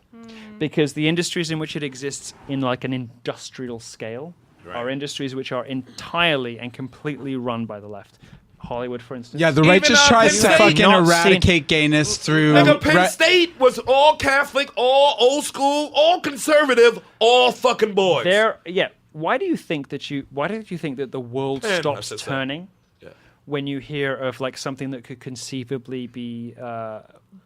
Because the industries in which it exists in like an industrial scale are industries which are entirely and completely run by the left. Hollywood, for instance. Yeah, the right just tries to fucking eradicate gayness through... Like Penn State was all Catholic, all old school, all conservative, all fucking boys. Why do you think that the world stops turning? When you hear of like something that could conceivably be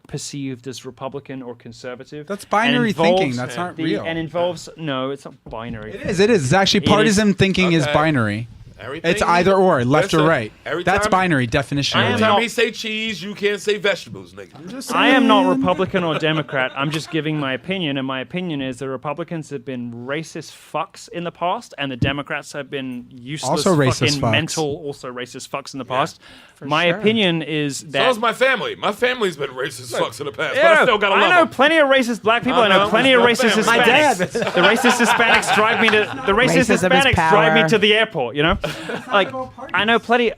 perceived as Republican or conservative. That's binary thinking. That's not real. And involves it's not binary. It is. It's actually partisan thinking is binary. It's either or, left or right. That's binary definition. Every time he say cheese, you can't say vegetables, nigga. I am not Republican or Democrat. I'm just giving my opinion, and my opinion is the Republicans have been racist fucks in the past, and the Democrats have been useless, also racist fucks. Mental, also racist fucks in the past. My opinion is that... So is my family. My family's been racist fucks in the past, but I still gotta love I know them. plenty of racist black people. I know plenty of racist Hispanics. My dad. The racist Hispanics drive me to... The racist Hispanics drive me to the airport, you know? Like, I know plenty...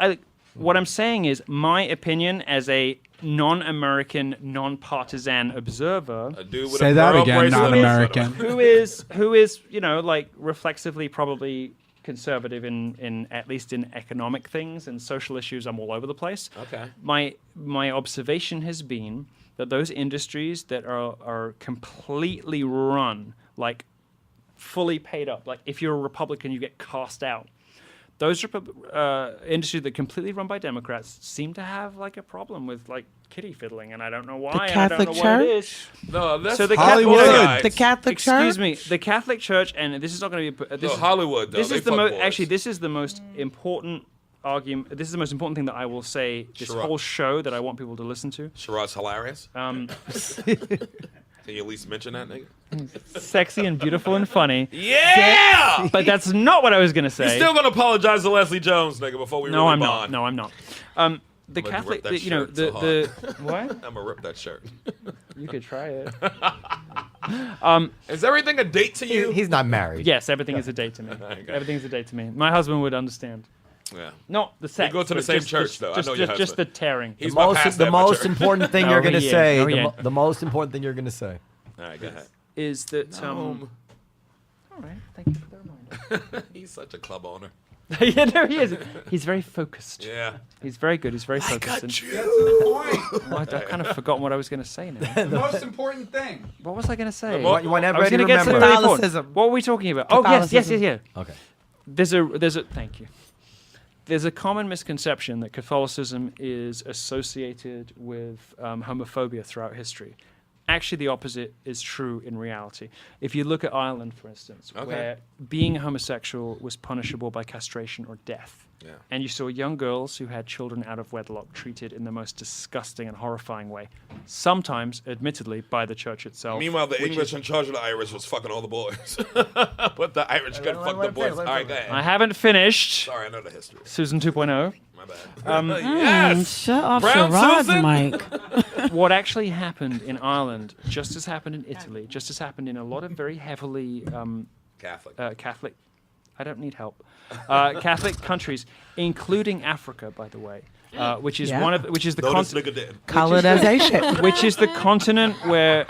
what I'm saying is, my opinion as a non-American, non-partisan observer... Say that again, non-American. Who is, like, reflexively probably... conservative in at least in economic things and social issues. I'm all over the place. Okay. My observation has been that those industries that are completely run, like fully paid up, like if you're a Republican, you get cast out. Those industries that completely run by Democrats seem to have like a problem with like kitty fiddling, and I don't know why. The Catholic and I don't know Church? what it is. No, that's so the Hollywood. The Catholic Church. Excuse me, the Catholic Church, and this is not going to be. This is Hollywood. Though. This is the most. Actually, this is the most important argument. This is the most important thing that I will say. This whole show that I want people to listen to. Sherrod's hilarious. Can you at least mention that, nigga? Sexy and beautiful and funny. Yeah! But that's not what I was going to say. You're still going to apologize to Leslie Jones, nigga, before we really bond. No, I'm not. The Catholic, what? I'm going to rip that shirt. You could try it. Is everything a date to you? He's not married. Yes, everything is a date to me. Everything is a date to me. My husband would understand. Yeah. Not the sex. You go to the same church, though. I know your husband. Just the tearing. He's the most important thing you're going to say. No, the most important thing you're going to say. All right, go ahead. Is that all right? Thank you for the reminder. He's such a club owner. Yeah, no, he is. He's very focused. Yeah. He's very good. He's very focused. That's the I've point. kind of forgotten what I was going to say now. The most important thing. What was I going to say? You want I was going to get to Catholicism. What were we talking about? Oh, yes. Okay. There's a thank you. There's a common misconception that Catholicism is associated with homophobia throughout history. Actually, the opposite is true in reality. If you look at Ireland, for instance, where being homosexual was punishable by castration or death, and you saw young girls who had children out of wedlock treated in the most disgusting and horrifying way, sometimes, admittedly, by the church itself. Meanwhile, the English in charge of the Irish was fucking all the boys. But the Irish couldn't fuck the boys. All right, go ahead. I haven't finished. Sorry, I know the history. Susan 2.0. My bad. Yes! Shut off Brown Sherrod's Susan? mic. What actually happened in Ireland, just as happened in Italy, just as happened in a lot of very heavily Catholic. I don't need help. Catholic countries, including Africa, by the way, which is the colonization, which is the continent where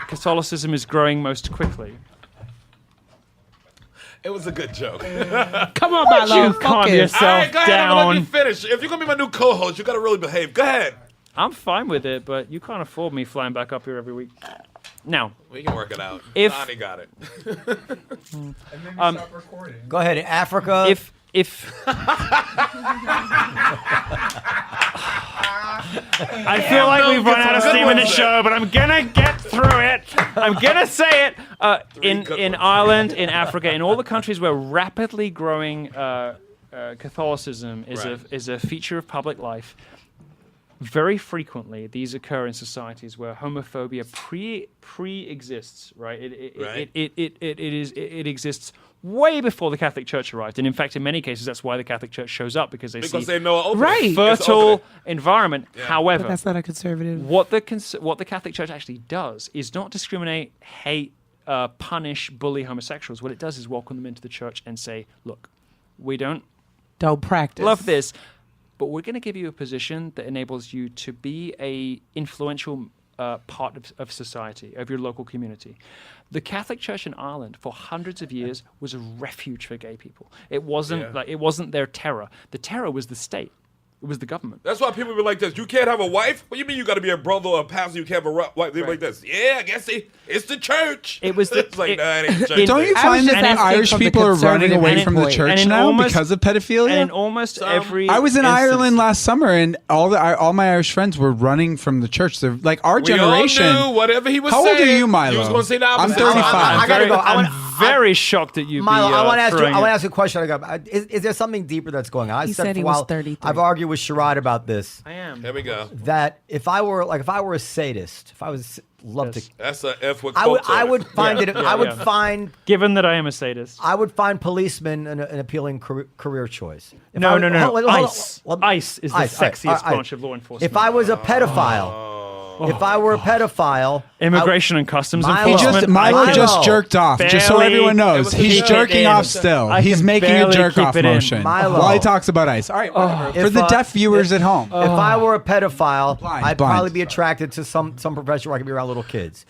Catholicism is growing most quickly. It was a good joke. Come on, Milo. You calm yourself All right, go ahead. I'm gonna let you down. finish. If you're gonna be my new co-host, you gotta really behave. Go ahead. I'm fine with it, but you can't afford me flying back up here every week. Now, we can work it out. If Donnie got it. Stop recording. Go ahead, Africa. If I feel like we've run out of steam in the show, but I'm gonna get through it. I'm gonna say it. In Ireland, in Africa, in all the countries where rapidly growing Catholicism is a feature of public life, very frequently these occur in societies where homophobia pre-exists. Right? It exists way before the Catholic Church arrived, and in fact, in many cases, that's why the Catholic Church shows up because they know a fertile environment. Yeah. However, but that's not a conservative. What the Catholic Church actually does is not discriminate, hate, punish, bully homosexuals. What it does is welcome them into the church and say, "Look, we don't practice love this, but we're going to give you a position that enables you to be a influential part of society, of your local community." The Catholic Church in Ireland for hundreds of years was a refuge for gay people. It wasn't their terror. The terror was the state. It was the government. That's why people be like this. You can't have a wife? What do you mean you got to be a brother or a pastor? You can't have a wife? They're like this. Yeah, I guess it's the church. It was it's like, nah, it ain't the church. Don't you find that Irish people are running away from the church now because of pedophilia? And in almost every I was in Ireland last summer, and all my Irish friends were running from the church. They're like our generation. All knew whatever he was How saying. old are you, Milo? He was going to say the I'm opposite. 35. I gotta go. I'm very shocked at you. Milo, I want to ask you a question. Is there something deeper that's going on? He said he was 33. I've argued with Sherrod about this. I am. Here we go. That if I were a sadist, if I was love to, that's a F with I would find it. I would find. Given that I am a sadist, I would find policemen an appealing career choice. No. ICE is the sexiest branch of law enforcement. If I was a pedophile. If I were a pedophile, Immigration and Customs Milo Enforcement. Milo just jerked off, just so everyone knows. He's jerking off still. He's making a jerk off motion while he talks about ICE. All right, whatever. For the deaf viewers at home. If I were a pedophile, I'd probably be attracted to some profession where I could be around little kids.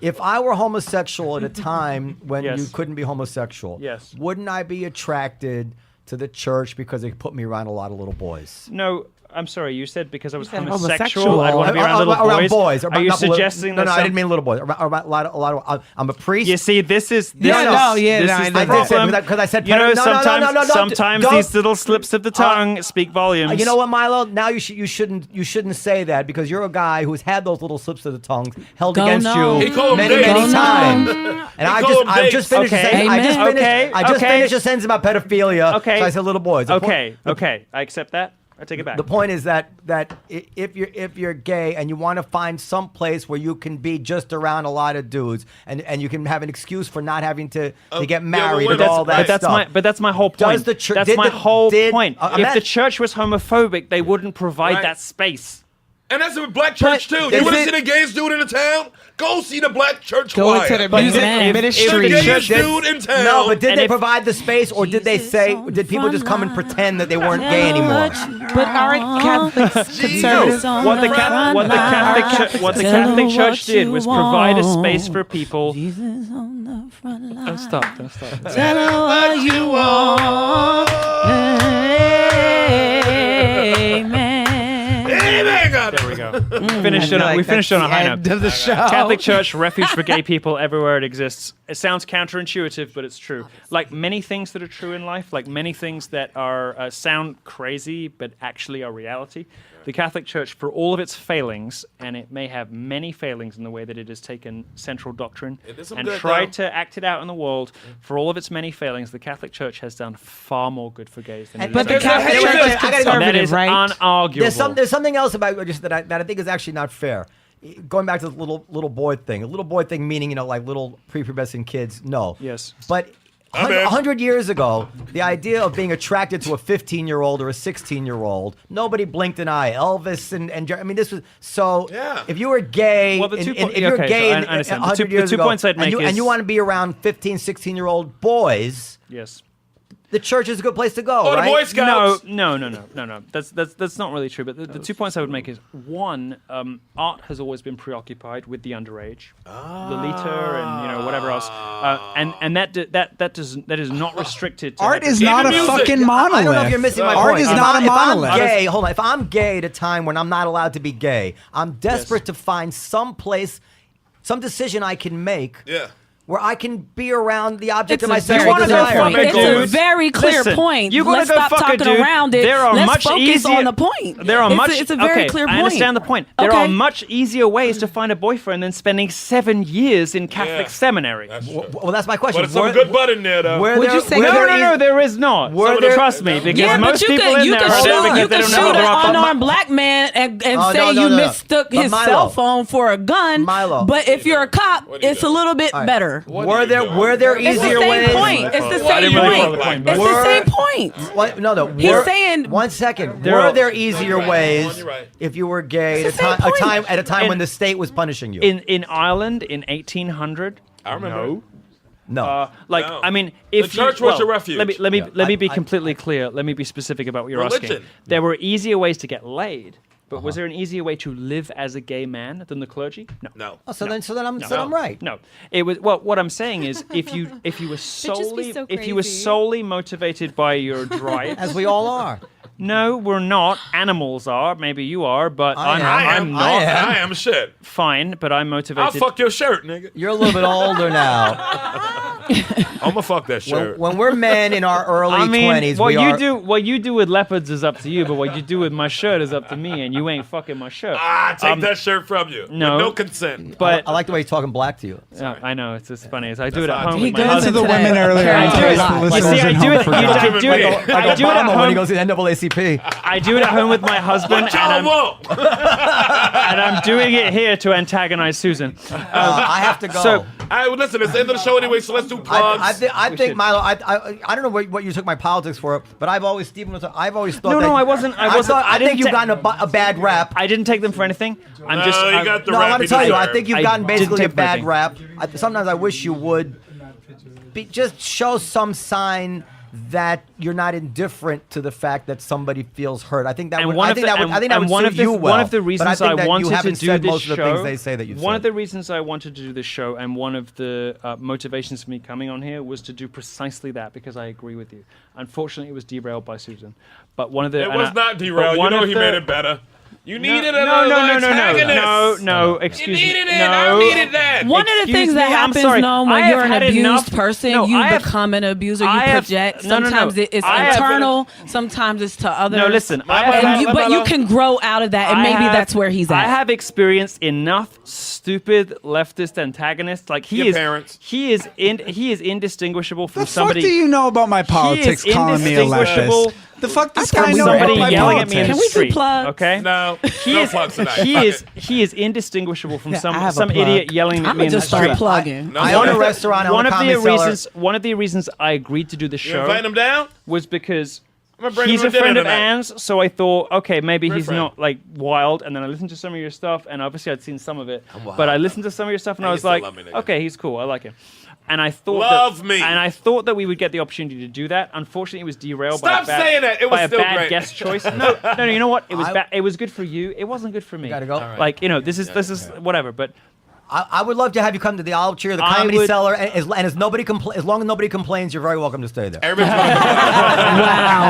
If I were homosexual at a time when you couldn't be homosexual, wouldn't I be attracted to the church because they put me around a lot of little boys? No. I'm sorry, you said because I was homosexual, I'd want to be around little boys. Are you suggesting that? No, I didn't mean little boys. Around a lot of. I'm a priest. You see, this is the problem. Because I said, sometimes these little slips of the tongue speak volumes. You know what, Milo? Now you shouldn't say that because you're a guy who's had those little slips of the tongue held against you many times. And I just finished a sentence about pedophilia. Okay. So I said little boys. Okay. I accept that. I take it back. The point is that if you're gay and you want to find some place where you can be just around a lot of dudes and you can have an excuse for not having to get married and all that stuff. But that's my whole point. That's my whole point. If the church was homophobic, they wouldn't provide that space. And that's a black church too. You want to see the gayest dude in the town? Go see the black church choir. Go into the music ministry. The gayest dude in town. No, but did they provide the space, or did they say? Did people just come and pretend that they weren't gay anymore? But aren't Catholics conservatives? What the Catholic Church did was provide a space for people. Don't stop. Tell her what you want. Amen. There we go. We finished on a high note. Of the show. Catholic Church, refuge for gay people everywhere it exists. It sounds counterintuitive, but it's true. Like many things that are true in life, like many things that are sound crazy, but actually are reality. The Catholic Church, for all of its failings, and it may have many failings in the way that it has taken central doctrine and tried to act it out in the world, for all of its many failings, the Catholic Church has done far more good for gays than it but the Catholic Church is conservative, that is right? unarguable. There's something else about just that I think is actually not fair. Going back to the little boy thing, meaning like little prepubescent kids. No. Yes. But 100 years ago, the idea of being attracted to a 15-year-old or a 16-year-old, nobody blinked an eye. Elvis and I mean, this was so. Yeah. If you were gay, if you were gay 100 years ago, points I'd make and you want to be around 15, 16-year-old boys. Yes. The church is a good place to go, right? The Boy Scouts. No. That's not really true. But the 2 points I would make is one, art has always been preoccupied with the underage, Lolita, and whatever else, and that is not restricted to art is not a fucking monolith. I don't know if you're missing my point. Art is not a monolith. If I'm gay at a time when I'm not allowed to be gay, I'm desperate to find some place some decision I can make. Yeah. Where I can be around the object It's of my a sexual very desire. clear point. It's a very clear point. Let's stop talking around it. Let's focus on the point. It's a very clear point. I understand the point. There are much easier ways to find a boyfriend than spending 7 years in Catholic seminary. Well, that's my question. But there's some good butt in there, though. Would you say no, there is not. Trust me, because most people in there are there because you they can don't shoot know an how to unarmed black man and say you mistook his cell phone for a gun. Milo. But if you're a cop, it's a little bit better. Were there easier ways? It's the same point. It's the same point. No. He's saying 1 second. Were there easier ways if you were gay at a time when the state was punishing you? In Ireland in 1800? I remember. No. I mean, if the church was your refuge. Let me be completely clear. Let me be specific about what you're asking. There were easier ways to get laid. But was there an easier way to live as a gay man than the clergy? No. Oh, so then I'm right. No. It was what I'm saying is if you were solely motivated by your drive, as we all are. No, we're not. Animals are. Maybe you are, but I'm not. I am shit. Fine, but I'm motivated. I'll fuck your shirt, nigga. You're a little bit older now. I'm gonna fuck that shirt. When we're men in our early 20s, what you do with leopards is up to you, but what you do with my shirt is up to me, and you ain't fucking my shirt. Take that shirt from you. No, with no consent. But I like the way he's talking black to you. I know it's just funny. I do it at home with my Those are husband. the women earlier. I do it at home when he goes to the NAACP. I do it at home with my husband, and I'm doing it here to antagonize Susan. I have to go. So, listen, it's the end of the show anyway, so let's do plugs. I think Milo. I don't know what you took my politics for, but I've always thought. No, I wasn't. I think you've gotten a bad rap. I didn't take them for anything. I'm going to tell you. I think you've gotten basically a bad rap. Sometimes I wish you would just show some sign that you're not indifferent to the fact that somebody feels hurt. I think that would suit you well. One of the reasons I wanted to do this most of the things they say that you've One said. of the reasons I wanted to do this show, and one of the motivations for me coming on here was to do precisely that, because I agree with you. Unfortunately, it was derailed by Susan. But one of the it was not derailed. You know he made it better. You needed another antagonist. No, excuse me. You needed it. I needed that. One of the things that happens, Noam, when you're an abused person, you become an abuser. You project. Sometimes it's internal. Sometimes it's to others. No, listen. But you can grow out of that, and maybe that's where he's at. I have experienced enough stupid leftist antagonists. Like he is indistinguishable from somebody. What the fuck do you know about my politics? Calling me a leftist. The fuck does guy know about my yelling politics? at me in the street? Okay. No plugs tonight. He is indistinguishable from some idiot yelling at me in the street. I'm just start plugging. I own a restaurant. One of the reasons I agreed to do the show. Invite him down was because he's a friend of Anne's, so I thought, okay, maybe he's not like wild. And then I listened to some of your stuff, and obviously I'd seen some of it, but I listened to some of your stuff, and I was like, okay, he's cool. I like him. And I thought I thought that we would get the opportunity to do that. Unfortunately, it was derailed by a bad guest choice. No. You know what? It was bad. It was good for you. It wasn't good for me. Gotta go. Like this is whatever. But I would love to have you come to the Olive Tree or the Comedy Cellar, and as long as nobody complains, you're very welcome to stay there. Wow.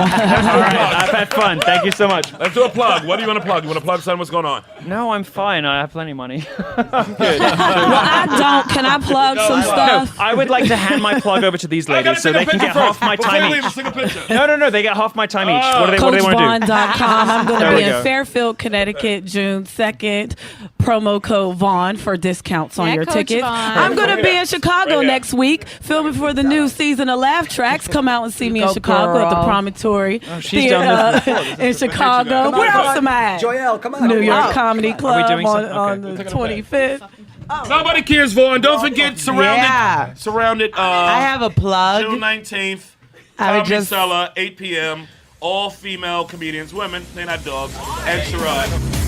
All right, I've had fun. Thank you so much. Let's do a plug. What do you want to plug? You want to plug something? What's going on? No, I'm fine. I have plenty of money. I'm good. Well, I don't. Can I plug some stuff? No, I would like to hand my plug over to these ladies so they can get half my time each. No, they get half my time each. What do they want to do? CoachVaughn.com. I'm going to be in Fairfield, Connecticut, June 2nd. Promo code Vaughn for discounts on your ticket. I'm going to be in Chicago next week, filming for the new season of Laugh Tracks. Come out and see me in Chicago at the Promontory Theater in Chicago. Where else am I at? Joelle, come on. New York Comedy Club on the 25th. Nobody cares, Vaughn. Don't forget, Surrounded. I have a plug. June 19th. Comedy Cellar, 8 p.m. All female comedians, women, they're not dogs, and Sherrod.